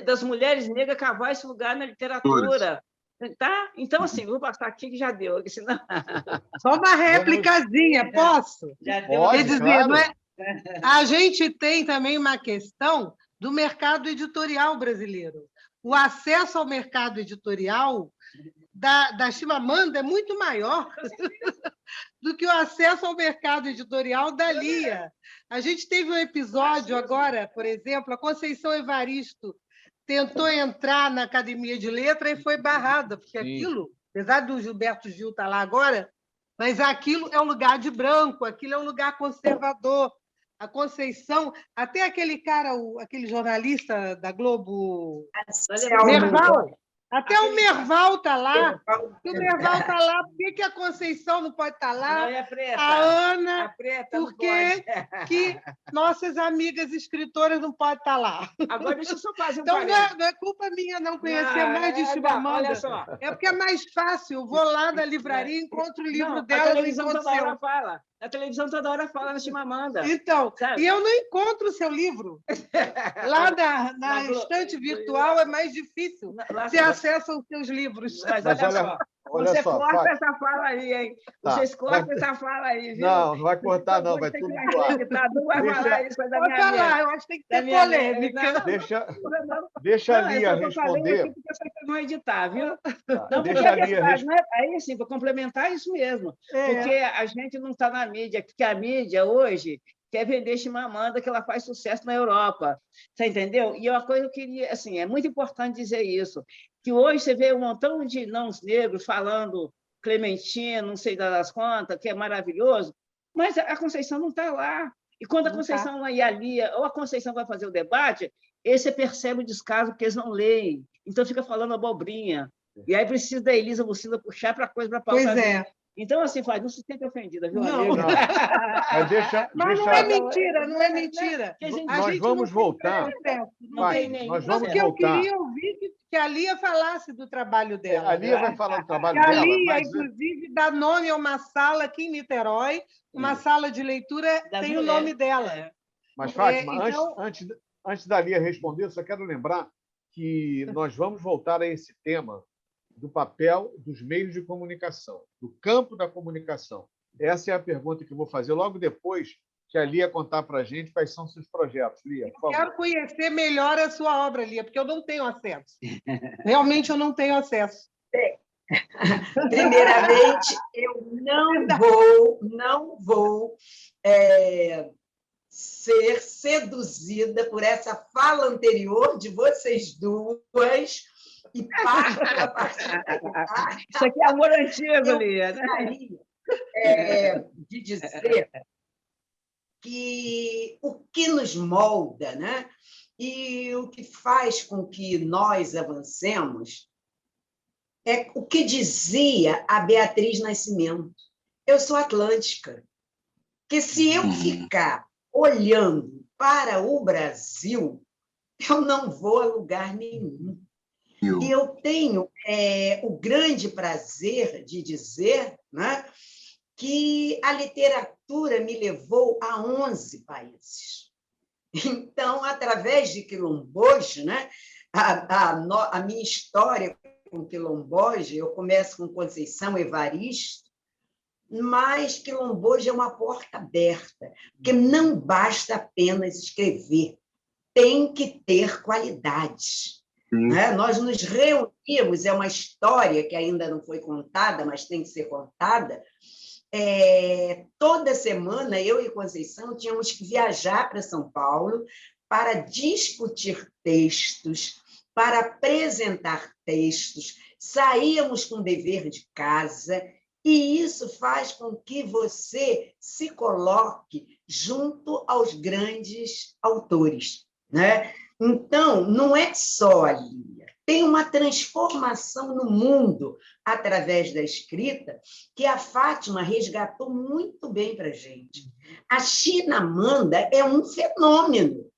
das mulheres negras cavar esse lugar na literatura. Tá? Então, assim, vou passar aqui que já deu. Senão... Só uma réplicazinha, posso? Já deu. Pode, Quer dizer, claro. não é... A gente tem também uma questão do mercado editorial brasileiro. O acesso ao mercado editorial da Chimamanda é muito maior do que o acesso ao mercado editorial da Lia. A gente teve um episódio agora, por exemplo, a Conceição Evaristo tentou entrar na Academia de Letras e foi barrada, porque aquilo, apesar do Gilberto Gil estar lá agora, mas aquilo é um lugar de branco, aquilo é um lugar conservador. A Conceição, até aquele cara, aquele jornalista da Globo, Merval, até o Merval está lá. Se o Merval está lá, por que a Conceição não pode estar lá? Não, é preta. A Ana, A preta por que nossas amigas escritoras não podem estar lá? Agora, deixa eu só fazer um Então, parênteses. não é culpa minha não conhecer mais de Chimamanda. Olha só. É porque é mais fácil. Eu vou lá na livraria, encontro o livro dela. A televisão toda hora fala. A televisão toda hora fala na Chimamanda. Então, sabe? E eu não encontro o seu livro. Lá na estante virtual é mais difícil ter acesso aos seus livros. Mas olha só. Você corta essa fala aí, hein? Vocês cortam essa fala aí, viu? Não vai cortar, não. Vai tudo pro ar. Vai falar isso, vai dar minha falar, eu acho que tem que ter polêmica. Deixa a Lia responder. Porque vocês vão editar, viu? Tá, Não, deixa a Lia responder. Aí, sim, para complementar isso mesmo. Porque a gente não está na mídia, porque a mídia hoje quer vender Chimamanda, que ela faz sucesso na Europa. Você entendeu? E uma coisa que eu queria, assim, é muito importante dizer isso, que hoje você vê um montão de nãos negros falando Clementina, não sei das quantas, que é maravilhoso, mas a Conceição não está lá. E quando a Conceição e a Lia, ou a Conceição vai fazer o debate, você percebe o descaso, porque eles não leem. Então, fica falando abobrinha. E aí precisa da Elisa Lucila puxar para a coisa para pautar. Pois é. Então, assim, não se sente ofendida, viu, não. amigo? Mas não é mentira, não é mentira. Nós vamos voltar. Nós vamos porque voltar. Eu queria ouvir que a Lia falasse do trabalho dela. A Lia vai falar do trabalho dela. A Lia, inclusive, dá nome a uma sala aqui em Niterói, uma sala de leitura tem o nome dela. Mas, Fátima, antes da Lia responder, eu só quero lembrar que nós vamos voltar a esse tema do papel dos meios de comunicação, do campo da comunicação. Essa é a pergunta que eu vou fazer logo depois que a Lia contar para a gente quais são seus projetos. Lia, por favor. Quero conhecer melhor a sua obra, Lia, porque eu não tenho acesso. Realmente, eu não tenho acesso. Primeiramente, eu não vou ser seduzida por essa fala anterior de vocês duas e parto a partir daí. Isso aqui é amor antigo, Lia, né? De dizer que o que nos molda, né? E o que faz com que nós avancemos é o que dizia a Beatriz Nascimento. Eu sou atlântica. Que se eu ficar olhando para o Brasil, eu não vou a lugar nenhum. E eu tenho o grande prazer de dizer, né, que a literatura me levou a 11 países. Então, através de Quilomboja, né, a minha história com Quilomboja, eu começo com Conceição Evaristo, mas Quilomboja é uma porta aberta, porque não basta apenas escrever, tem que ter qualidade. Né? Nós nos reunimos, é uma história que ainda não foi contada, mas tem que ser contada. Toda semana, eu e Conceição tínhamos que viajar para São Paulo para discutir textos, para apresentar textos, saíamos com dever de casa, e isso faz com que você se coloque junto aos grandes autores. Né? Então, não é só a Lia, tem uma transformação no mundo através da escrita que a Fátima resgatou muito bem para a gente. A Chimamanda é um fenômeno.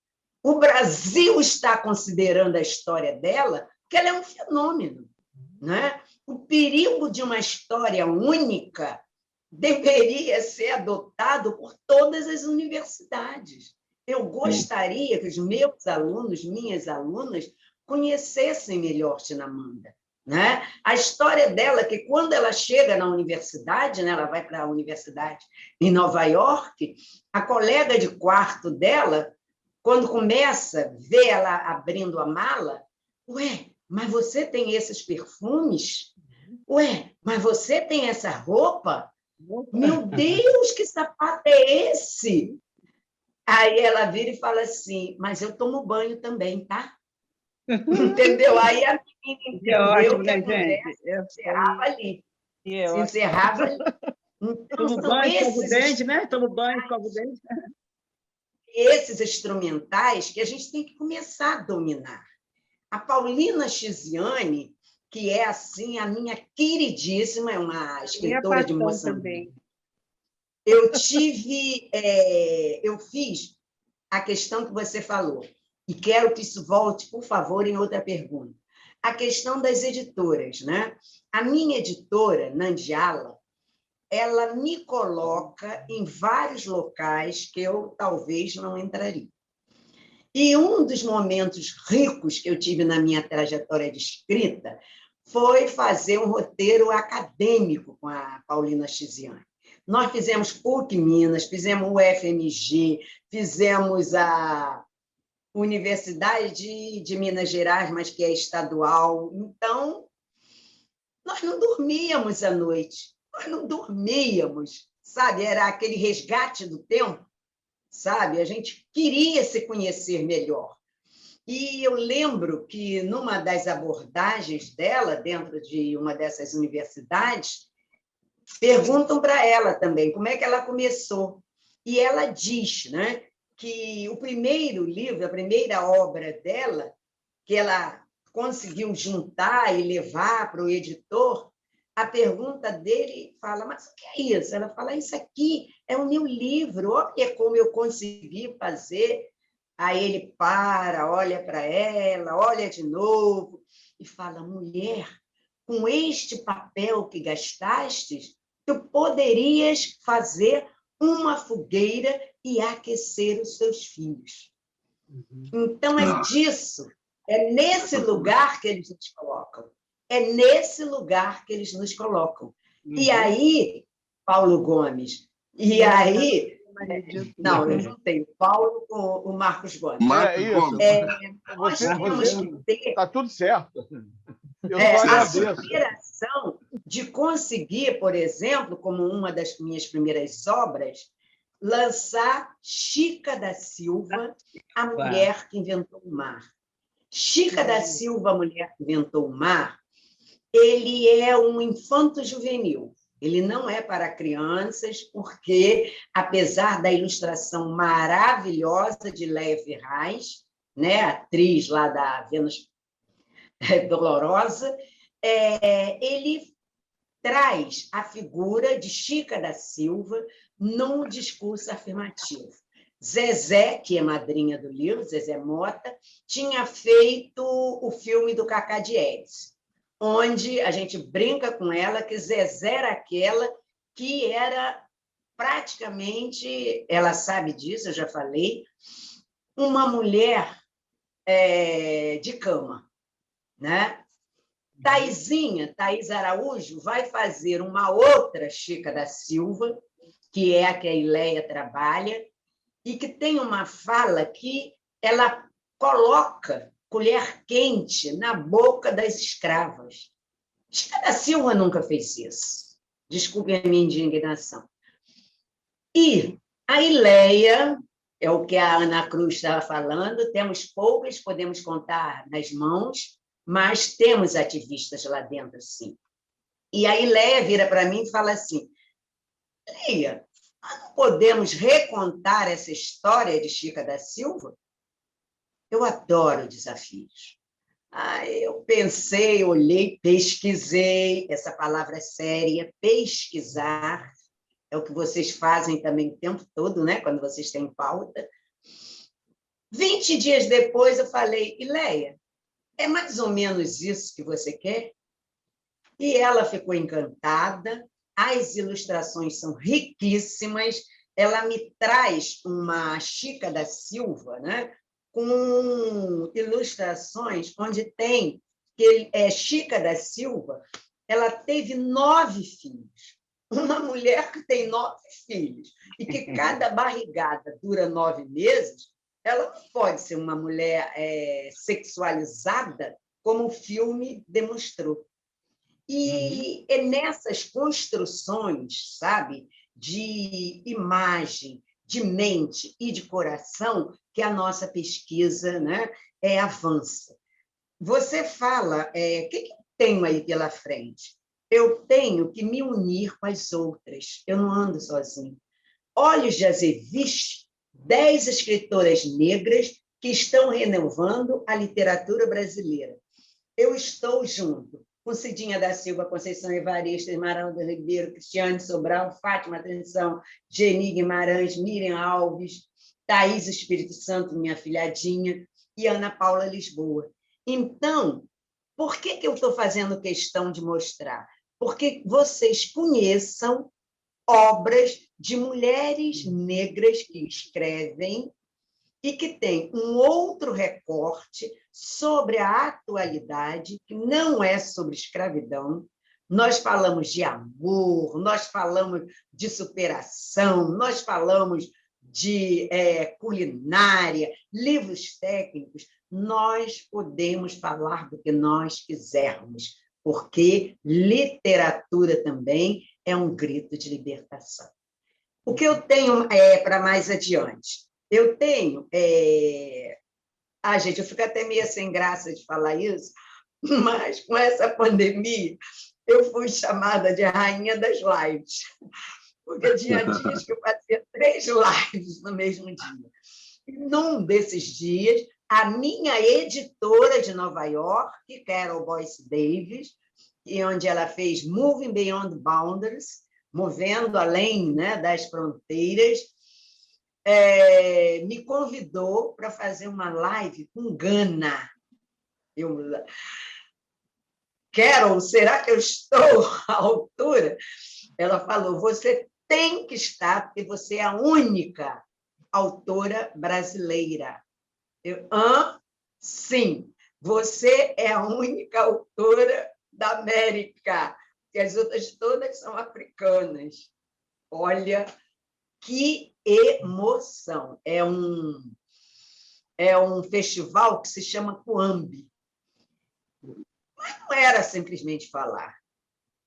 O Brasil está considerando a história dela que ela é um fenômeno. Né? O perigo de uma história única deveria ser adotado por todas as universidades. Eu gostaria que os meus alunos, minhas alunas, conhecessem melhor Chimamanda. Né? A história dela, que quando ela chega na universidade, né, ela vai para a universidade em Nova York, a colega de quarto dela, quando começa a ver ela abrindo a mala, ué, mas você tem esses perfumes? Ué, mas você tem essa roupa? Meu Deus, que sapato é esse? Aí ela vira e fala assim, mas eu tomo banho também, tá? Entendeu? Aí a menina entendeu ótimo, que a né, conversa gente? se encerrava ali. Se encerrava ali. Então, Tomo banho, escovo o dente, né? Tomo banho, escovo o dente. Esses instrumentais que a gente tem que começar a dominar. A Paulina Chiziane, que é assim a minha queridíssima, é uma escritora de Moçambique. Eu fiz a questão que você falou, e quero que isso volte, por favor, em outra pergunta. A questão das editoras, né? A minha editora, Nandiala, ela me coloca em vários locais que eu talvez não entraria. E um dos momentos ricos que eu tive na minha trajetória de escrita foi fazer um roteiro acadêmico com a Paulina Chiziane. Nós fizemos PUC Minas, fizemos o FMG, fizemos a Universidade de Minas Gerais, mas que é estadual. Então, nós não dormíamos à noite, nós não dormíamos, sabe? Era aquele resgate do tempo, sabe? A gente queria se conhecer melhor. E eu lembro que, numa das abordagens dela, dentro de uma dessas universidades, perguntam para ela também como é que ela começou. E ela diz, né, que o primeiro livro, a primeira obra dela, que ela conseguiu juntar e levar para o editor, a pergunta dele fala, mas o que é isso? Ela fala, isso aqui é o meu livro, olha como eu consegui fazer. Aí ele para, olha para ela, olha de novo, e fala, mulher, com este papel que gastastes, tu poderias fazer uma fogueira e aquecer os seus filhos. Então, é disso, é nesse lugar que eles nos colocam. É nesse lugar que eles nos colocam. E aí, Paulo Gomes, e aí... Não, eu juntei o Paulo com o Marcos Gomes. Nós temos que ter... Está tudo certo. A superação de conseguir, por exemplo, como uma das minhas primeiras obras, lançar Chica da Silva, a mulher que inventou o mar. Chica da Silva, a mulher que inventou o mar, ele é um infanto juvenil. Ele não é para crianças, porque, apesar da ilustração maravilhosa de Léia Ferraz, né, atriz lá da Vênus Dolorosa, ele traz a figura de Chica da Silva num discurso afirmativo. Zezé, que é madrinha do livro, Zezé Mota, tinha feito o filme do Cacá Diegues, onde a gente brinca com ela que Zezé era aquela que era praticamente, ela sabe disso, eu já falei, uma mulher de cama, né? Thaís Araújo, vai fazer uma outra Chica da Silva, que é a que a Ileia trabalha, e que tem uma fala que ela coloca colher quente na boca das escravas. Chica da Silva nunca fez isso. Desculpe a minha indignação. E a Ileia, é o que a Ana Cruz estava falando, temos poucas, podemos contar nas mãos, mas temos ativistas lá dentro, sim. E a Ileia vira para mim e fala assim, Lia, nós não podemos recontar essa história de Chica da Silva? Eu adoro desafios. Eu pensei, olhei, pesquisei, essa palavra é séria, pesquisar, é o que vocês fazem também o tempo todo, né? Quando vocês têm pauta. 20 dias depois eu falei, Ileia, é mais ou menos isso que você quer? E ela ficou encantada, as ilustrações são riquíssimas, ela me traz uma Chica da Silva, né? Com ilustrações onde tem que Chica da Silva, ela teve 9 filhos. Uma mulher que tem 9 filhos e que cada barrigada dura 9 meses, ela não pode ser uma mulher sexualizada, como o filme demonstrou. E é nessas construções, sabe, de imagem, de mente e de coração que a nossa pesquisa, né, avança. Você fala, o que eu tenho aí pela frente? Eu tenho que me unir com as outras, eu não ando sozinho. Olhos de Azeviche, 10 escritoras negras que estão renovando a literatura brasileira. Eu estou junto com Cidinha da Silva, Conceição Evaristo, Esmeralda Ribeiro, Cristiane Sobral, Fátima Atenção, Geni Guimarães, Miriam Alves, Thaís Espírito Santo, minha filhadinha, e Ana Paula Lisboa. Então, por que eu estou fazendo questão de mostrar? Porque vocês conheçam obras de mulheres negras que escrevem e que tem um outro recorte sobre a atualidade, que não é sobre escravidão. Nós falamos de amor, nós falamos de superação, nós falamos de culinária, livros técnicos. Nós podemos falar do que nós quisermos, porque literatura também é um grito de libertação. O que eu tenho para mais adiante? Eu tenho... gente, eu fico até meio sem graça de falar isso, mas com essa pandemia eu fui chamada de rainha das lives, porque tinha dias que eu fazia 3 lives no mesmo dia. E num desses dias, a minha editora de Nova York, Carol Boyce Davis, e onde ela fez Moving Beyond Boundaries, movendo além, né, das fronteiras, me convidou para fazer uma live com Gana. Carol, será que eu estou à altura? Ela falou, você tem que estar, porque você é a única autora brasileira. Sim, você é a única autora da América, porque as outras todas são africanas. Olha, que emoção! É um festival que se chama Coambi. Mas não era simplesmente falar.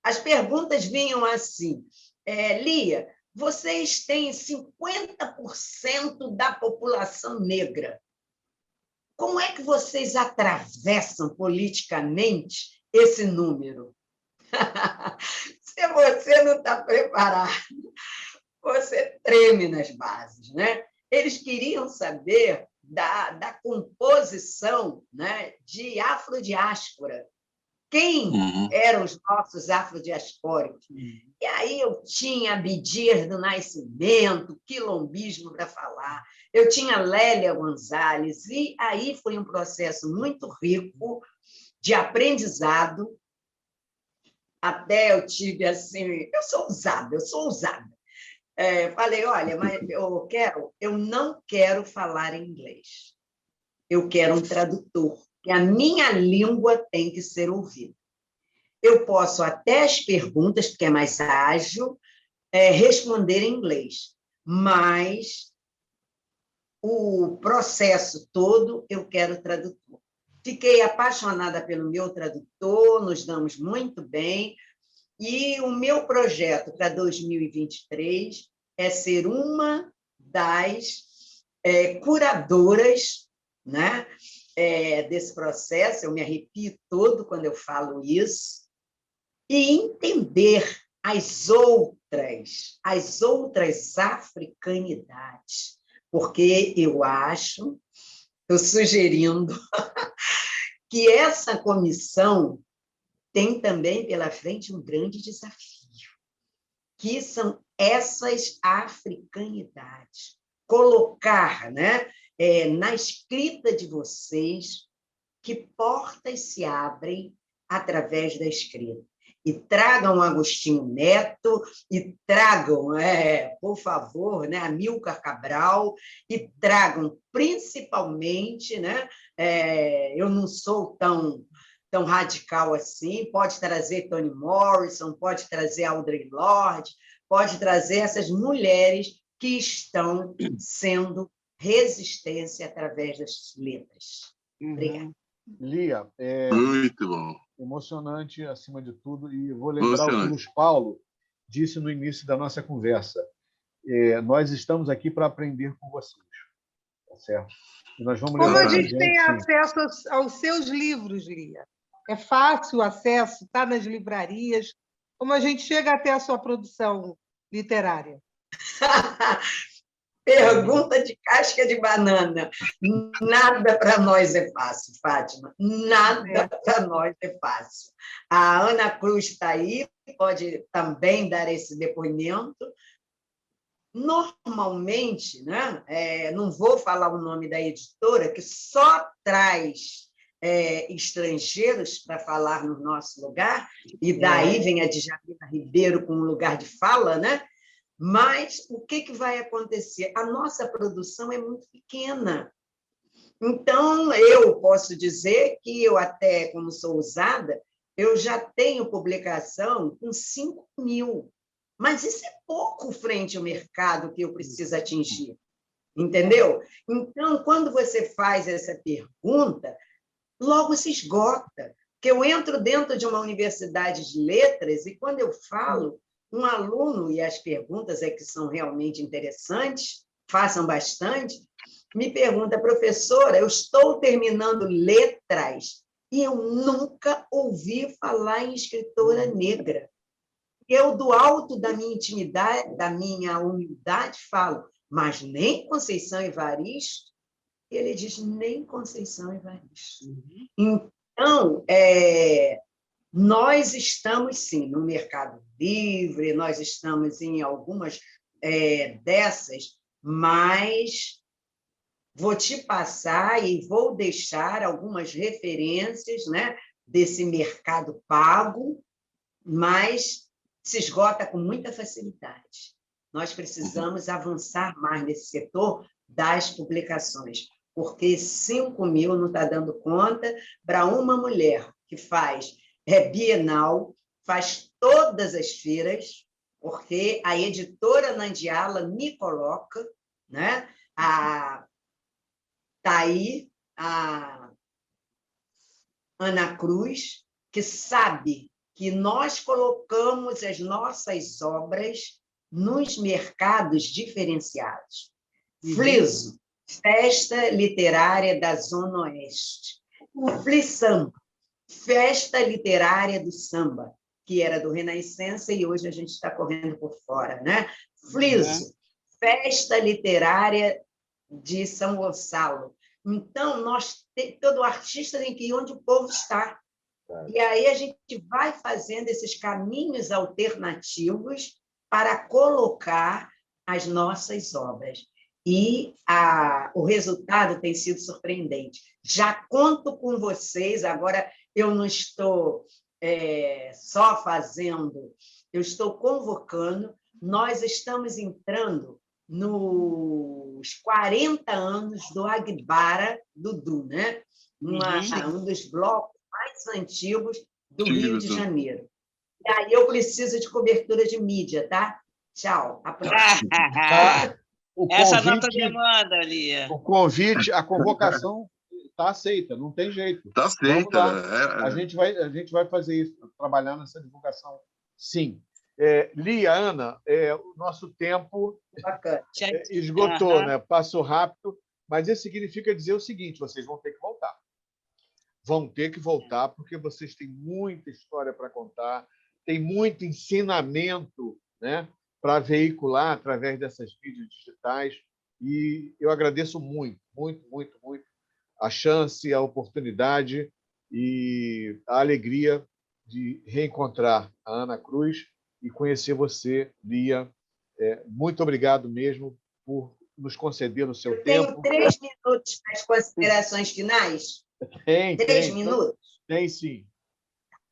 As perguntas vinham assim, Lia, vocês têm 50% da população negra. Como é que vocês atravessam politicamente esse número? Se você não está preparado, você treme nas bases, né? Eles queriam saber da composição, né, de afrodiáspora. Quem eram os nossos afrodiaspóricos? E aí eu tinha Abdias do Nascimento, quilombismo para falar, eu tinha Lélia Gonzalez, e aí foi um processo muito rico de aprendizado. Até eu tive assim, eu sou ousada. Falei, olha, mas eu não quero falar inglês. Eu quero um tradutor, que a minha língua tem que ser ouvida. Eu posso até as perguntas, porque é mais ágil, responder em inglês, mas o processo todo eu quero tradutor. Fiquei apaixonada pelo meu tradutor, nos damos muito bem, e o meu projeto para 2023 é ser uma das curadoras, né, desse processo. Eu me arrepio todo quando eu falo isso, e entender as outras africanidades, porque eu estou sugerindo que essa comissão tem também pela frente um grande desafio, que são essas africanidades. Colocar, né, na escrita de vocês que portas se abrem através da escrita. E tragam Agostinho Neto, e tragam, por favor, né, Amílcar Cabral, e tragam principalmente, né, eu não sou tão radical assim, pode trazer Toni Morrison, pode trazer Audre Lorde, pode trazer essas mulheres que estão sendo resistência através das letras. Obrigada. Lia, muito bom. Emocionante, acima de tudo, e vou lembrar o que o Luiz Paulo disse no início da nossa conversa. Nós estamos aqui para aprender com vocês, tá certo? E nós vamos Como levar a gente tem sim, acesso aos seus livros, Lia? É fácil o acesso, está nas livrarias. Como a gente chega até a sua produção literária? Pergunta de casca de banana. Nada para nós é fácil, Fátima. Nada para nós é fácil. A Ana Cruz está aí, pode também dar esse depoimento. Normalmente, né, não vou falar o nome da editora, que só traz estrangeiros para falar no nosso lugar, e daí vem a Djamila Ribeiro com um lugar de fala, né? Mas o que vai acontecer? A nossa produção é muito pequena. Então, eu posso dizer que eu até, como sou ousada, eu já tenho publicação com 5.000. Mas isso é pouco frente ao mercado que eu preciso atingir. Entendeu? Então, quando você faz essa pergunta, logo se esgota. Porque eu entro dentro de uma universidade de letras e, quando eu falo, um aluno, e as perguntas que são realmente interessantes, façam bastante, me pergunta, professora, eu estou terminando letras e eu nunca ouvi falar em escritora negra. Eu, do alto da minha intimidade, da minha humildade, falo, mas nem Conceição Evaristo? Ele diz, nem Conceição Evaristo. Então, nós estamos, sim, no Mercado Livre, nós estamos em algumas dessas, mas vou te passar e vou deixar algumas referências, né, desse mercado pago, mas se esgota com muita facilidade. Nós precisamos avançar mais nesse setor das publicações, porque 5.000 não está dando conta para uma mulher que faz bienal, faz todas as feiras, porque a editora Nandiala me coloca, né? Está aí a Ana Cruz, que sabe que nós colocamos as nossas obras nos mercados diferenciados. Fliso, Festa Literária da Zona Oeste. Flisamba, Festa Literária do Samba, que era do Renascença e hoje a gente está correndo por fora, né? Fliso, Festa Literária de São Gonçalo. Então, todo artista tem que ir onde o povo está. E aí a gente vai fazendo esses caminhos alternativos para colocar as nossas obras. E o resultado tem sido surpreendente. Já conto com vocês, agora eu não estou só fazendo, eu estou convocando, nós estamos entrando nos 40 anos do Agbara Dudu, né? Um dos blocos mais antigos do Rio de Janeiro. E aí eu preciso de cobertura de mídia, tá? Tchau. A próxima. Essa nota demanda, Lia. O convite, a convocação está aceita, não tem jeito. Está aceita. A gente vai fazer isso, trabalhar nessa divulgação, sim. Lia, Ana, o nosso tempo esgotou, né? Passou rápido, mas isso significa dizer o seguinte: vocês vão ter que voltar. Vão ter que voltar, porque vocês têm muita história para contar, tem muito ensinamento, né, para veicular através dessas mídias digitais. E eu agradeço muito, muito, muito, muito a chance, a oportunidade e a alegria de reencontrar a Ana Cruz e conhecer você, Lia. Muito obrigado mesmo por nos conceder o seu tempo. Tenho 3 minutos para as considerações finais? Tem. 3 minutos? Tem, sim.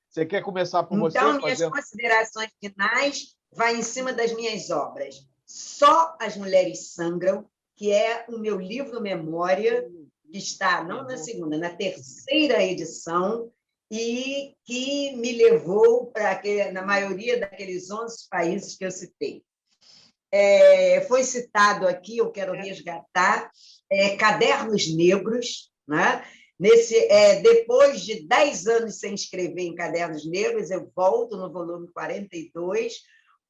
Você quer começar por você? Então, minhas considerações finais vai em cima das minhas obras. Só as Mulheres Sangram, que é o meu livro memória, que está não na segunda, na 3ª edição, e que me levou na maioria daqueles 11 países que eu citei. Foi citado aqui, eu quero resgatar, Cadernos Negros, né? Depois de 10 anos sem escrever em Cadernos Negros, eu volto no volume 42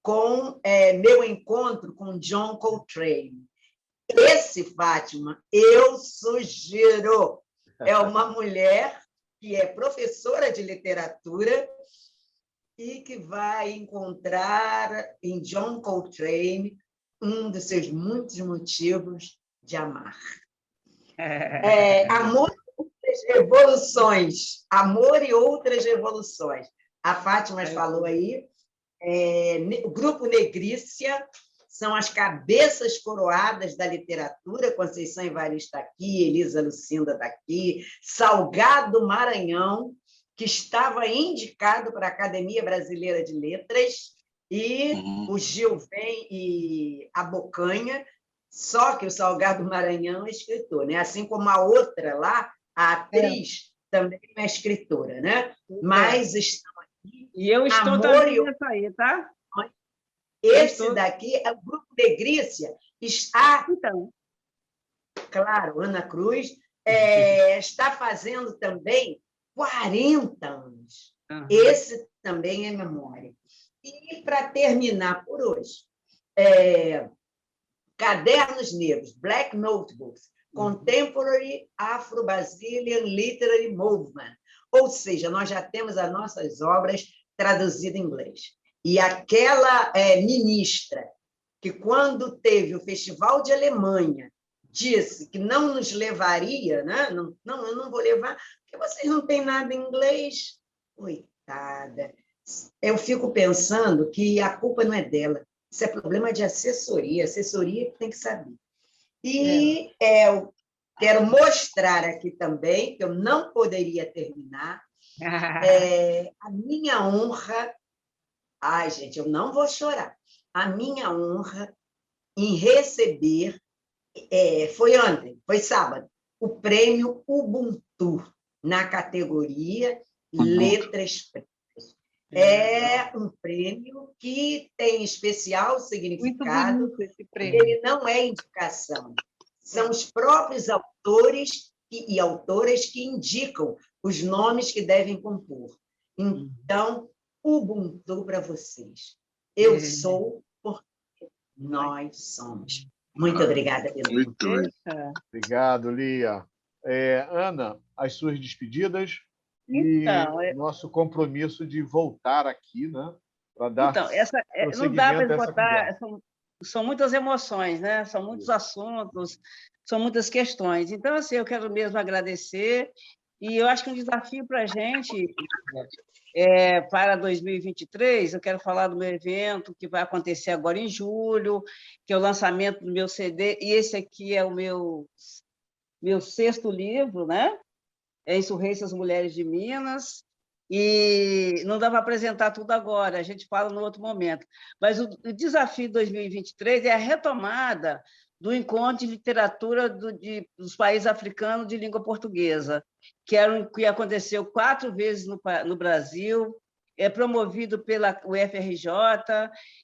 com meu encontro com John Coltrane. Esse, Fátima, eu sugiro. É uma mulher que é professora de literatura e que vai encontrar em John Coltrane um dos seus muitos motivos de amar. Amor e outras revoluções. Amor e outras revoluções. A Fátima falou aí. O Grupo Negrícia são as cabeças coroadas da literatura. Conceição Evaristo está aqui, Elisa Lucinda está aqui, Salgado Maranhão, que estava indicado para a Academia Brasileira de Letras, e o Gilvem e a Bocanha, só que o Salgado Maranhão é escritor, né? Assim como a outra lá, a atriz, também é escritora, né? Mas estão aqui. E eu estou também nessa aí, tá? Esse daqui, o Grupo Negrícia, está... Então. Claro, Ana Cruz está fazendo também 40 anos. Esse também é memória. E, para terminar por hoje, Cadernos Negros, Black Notebooks, Contemporary Afro-Brazilian Literary Movement. Ou seja, nós já temos as nossas obras traduzidas em inglês. E aquela ministra que, quando teve o Festival de Alemanha, disse que não nos levaria, né? Não, eu não vou levar, porque vocês não têm nada em inglês. Coitada. Eu fico pensando que a culpa não é dela. Isso é problema de assessoria que tem que saber. E eu quero mostrar aqui também, que eu não poderia terminar, a minha honra... Ai, gente, eu não vou chorar. A minha honra em receber, foi ontem, foi sábado, o prêmio Ubuntu, na categoria Letras Pretas. É um prêmio que tem especial significado. Muito bonito esse prêmio. Ele não é indicação. São os próprios autores e autoras que indicam os nomes que devem compor. Então, Ubuntu para vocês. Eu sou porque nós somos. Muito obrigada, Pedro. Muito bem. Obrigado, Lia. Ana, as suas despedidas e nosso compromisso de voltar aqui, né, para dar não dá para prosseguimento a essa esgotar, conversa. são muitas emoções, né? São muitos assuntos, são muitas questões. Então, assim, eu quero mesmo agradecer, e eu acho que um desafio para a gente, para 2023, eu quero falar do meu evento, que vai acontecer agora em julho, que é o lançamento do meu CD, e esse aqui é o meu 6º livro, né? É Insurgências Mulheres de Minas, e não dá para apresentar tudo agora, a gente fala no outro momento. Mas o desafio de 2023 é a retomada do encontro de literatura dos países africanos de língua portuguesa, que aconteceu 4 vezes no Brasil, promovido pela UFRJ,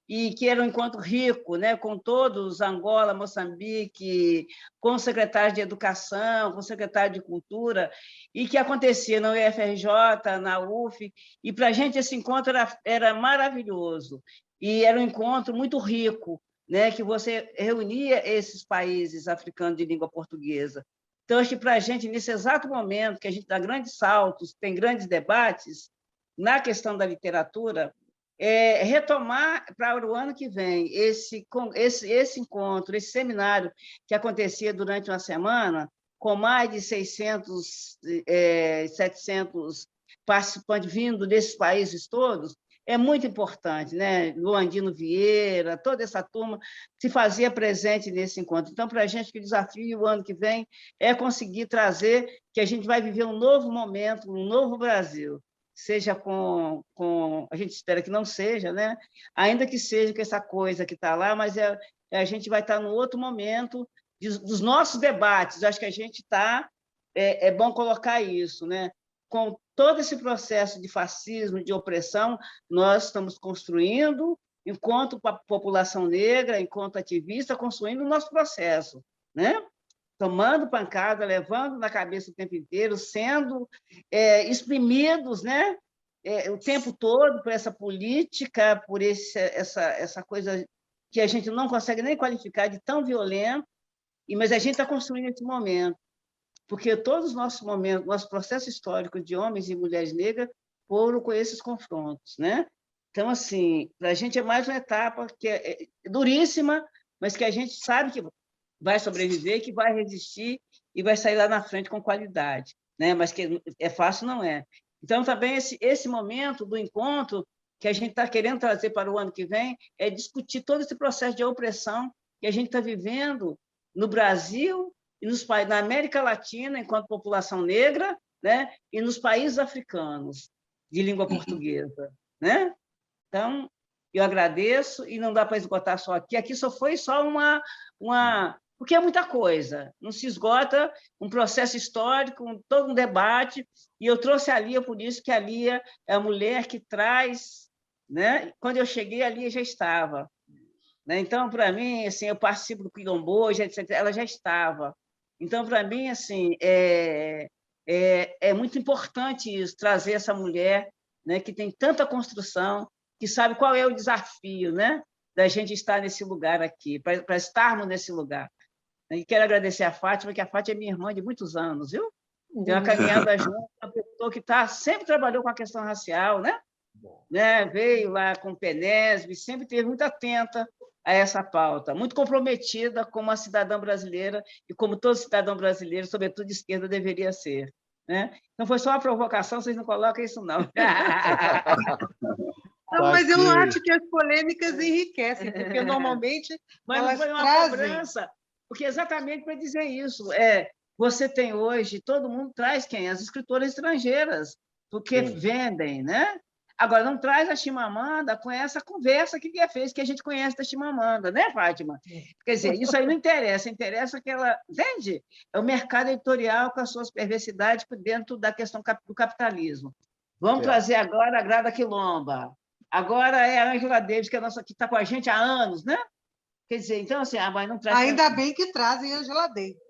e que era um encontro rico, né, com todos, Angola, Moçambique, com o secretário de Educação, com o secretário de Cultura, e que acontecia na UFRJ, na UF, e para a gente esse encontro era maravilhoso, e era um encontro muito rico, né, que você reunia esses países africanos de língua portuguesa. Então, acho que para a gente, nesse exato momento que a gente dá grandes saltos, tem grandes debates, na questão da literatura, retomar para o ano que vem esse encontro, esse seminário que acontecia durante uma semana, com mais de 600, 700 participantes vindo desses países todos, é muito importante, né? Luandino Vieira, toda essa turma se fazia presente nesse encontro. Então, para a gente, que o desafio o ano que vem é conseguir trazer que a gente vai viver um novo momento, um novo Brasil, seja a gente espera que não seja, né? Ainda que seja com essa coisa que está lá, mas a gente vai estar no outro momento dos nossos debates. Acho que a gente está, é bom colocar isso, né? Com todo esse processo de fascismo, de opressão, nós estamos construindo, enquanto população negra, enquanto ativista, construindo o nosso processo, né? Tomando pancada, levando na cabeça o tempo inteiro, sendo exprimidos, né? O tempo todo por essa política, por essa coisa que a gente não consegue nem qualificar de tão violento, mas a gente está construindo esse momento, porque todos os nossos momentos, nosso processo histórico de homens e mulheres negras foram com esses confrontos, né? Então, assim, para a gente é mais uma etapa que é duríssima, mas que a gente sabe que vai sobreviver, que vai resistir e vai sair lá na frente com qualidade, né? Mas que é fácil, não é. Então, também, esse momento do encontro que a gente está querendo trazer para o ano que vem é discutir todo esse processo de opressão que a gente está vivendo no Brasil e na América Latina, enquanto população negra, né? E nos países africanos de língua portuguesa, né? Então, eu agradeço, e não dá para esgotar só aqui. Aqui foi só porque é muita coisa, não se esgota um processo histórico, todo um debate, e eu trouxe a Lia, por isso que a Lia é a mulher que traz, né? Quando eu cheguei, a Lia já estava, né? Então, para mim, assim, eu participo do Quilombo, ela já estava. Então, para mim, assim, é muito importante isso, trazer essa mulher, né, que tem tanta construção, que sabe qual é o desafio, né, da gente estar nesse lugar aqui, para estarmos nesse lugar. E quero agradecer a Fátima, que a Fátima é minha irmã de muitos anos, viu? Tem uma caminhada junto, uma pessoa que sempre trabalhou com a questão racial, né? Veio lá com o PENESB, sempre esteve muito atenta a essa pauta, muito comprometida como uma cidadã brasileira e como todo cidadão brasileiro, sobretudo de esquerda, deveria ser, né? Não foi só uma provocação, vocês não colocam isso, não. Não, mas eu acho que as polêmicas enriquecem, porque normalmente mas elas não foi uma trazem... cobrança, porque exatamente para dizer isso, você tem hoje, todo mundo traz quem? As escritoras estrangeiras, porque vendem, né? Agora, não traz a Chimamanda com essa conversa que Lia fez, que a gente conhece da Chimamanda, né, Fátima? Quer dizer, isso aí não interessa, interessa que ela... Entende? É o mercado editorial com as suas perversidades dentro da questão do capitalismo. Vamos trazer agora a Grada Quilomba. Agora é a Angela Davis, que está com a gente há anos, né? Quer dizer, então, assim, mas não traz... Ainda bem que trazem a Angela Davis.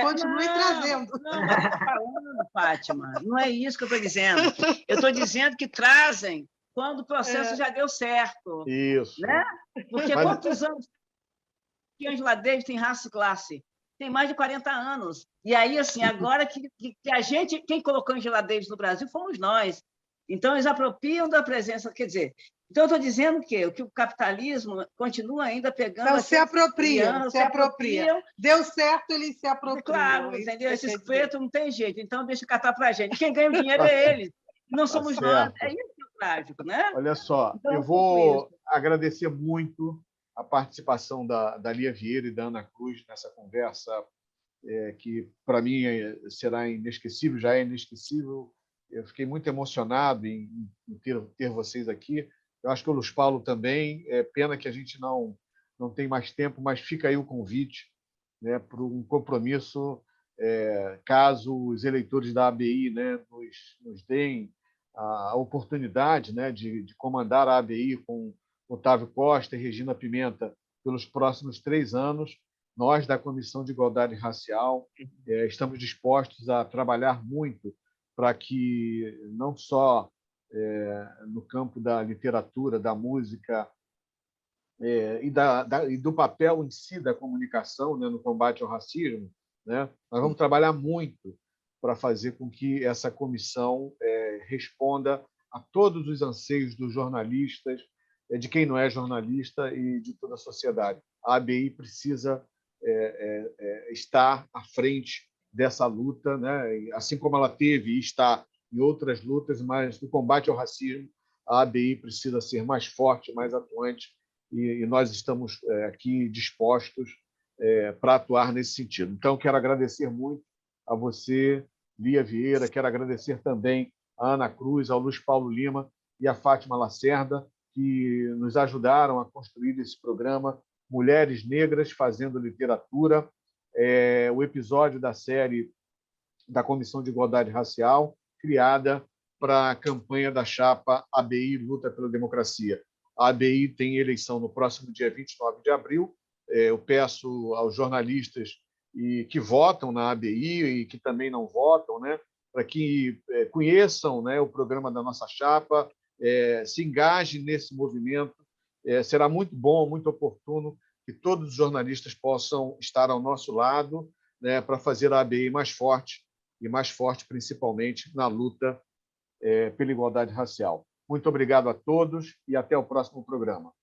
Continuem trazendo. Não, eu estou falando, Fátima, não é isso que eu estou dizendo. Eu estou dizendo que trazem quando o processo já deu certo. Isso. Né? Porque quantos anos... que Angela Davis tem raça e classe? Tem mais de 40 anos. E aí, assim, agora que a gente, quem colocou Angela Davis no Brasil fomos nós. Então, eles apropriam da presença, quer dizer, então eu estou dizendo que o capitalismo continua ainda pegando... Não, se apropriam. Deu certo, eles se apropriam. Claro, entendeu? Esses pretos não tem jeito, então deixa catar para a gente. Quem ganha o dinheiro é eles, não somos nós. É isso que é o trágico, né? Olha só, então, eu vou agradecer muito a participação da Lia Vieira e da Ana Cruz nessa conversa, que para mim será inesquecível, já é inesquecível. Eu fiquei muito emocionado em ter vocês aqui. Eu acho que o Luiz Paulo também. É pena que a gente não tem mais tempo, mas fica aí o convite, né, para um compromisso, caso os eleitores da ABI, né, nos deem a oportunidade, né, de comandar a ABI com Otávio Costa e Regina Pimenta pelos próximos 3 anos. Nós, da Comissão de Igualdade Racial, estamos dispostos a trabalhar muito para que, não só no campo da literatura, da música e do papel em si da comunicação, né, no combate ao racismo, né, nós vamos trabalhar muito para fazer com que essa comissão responda a todos os anseios dos jornalistas, de quem não é jornalista e de toda a sociedade. A ABI precisa estar à frente dessa luta, né? Assim como ela teve e está em outras lutas, mas no combate ao racismo, a ABI precisa ser mais forte, mais atuante, e nós estamos aqui dispostos para atuar nesse sentido. Então, quero agradecer muito a você, Lia Vieira, quero agradecer também a Ana Cruz, ao Luiz Paulo Lima e a Fátima Lacerda, que nos ajudaram a construir esse programa Mulheres Negras Fazendo Literatura, o episódio da série da Comissão de Igualdade Racial, criada para a campanha da chapa ABI Luta pela Democracia. A ABI tem eleição no próximo dia 29 de abril. Eu peço aos jornalistas que votam na ABI e que também não votam, né, para que conheçam, né, o programa da nossa chapa, se engajem nesse movimento. Será muito bom, muito oportuno que todos os jornalistas possam estar ao nosso lado, né, para fazer a ABI mais forte, e mais forte principalmente na luta pela igualdade racial. Muito obrigado a todos e até o próximo programa.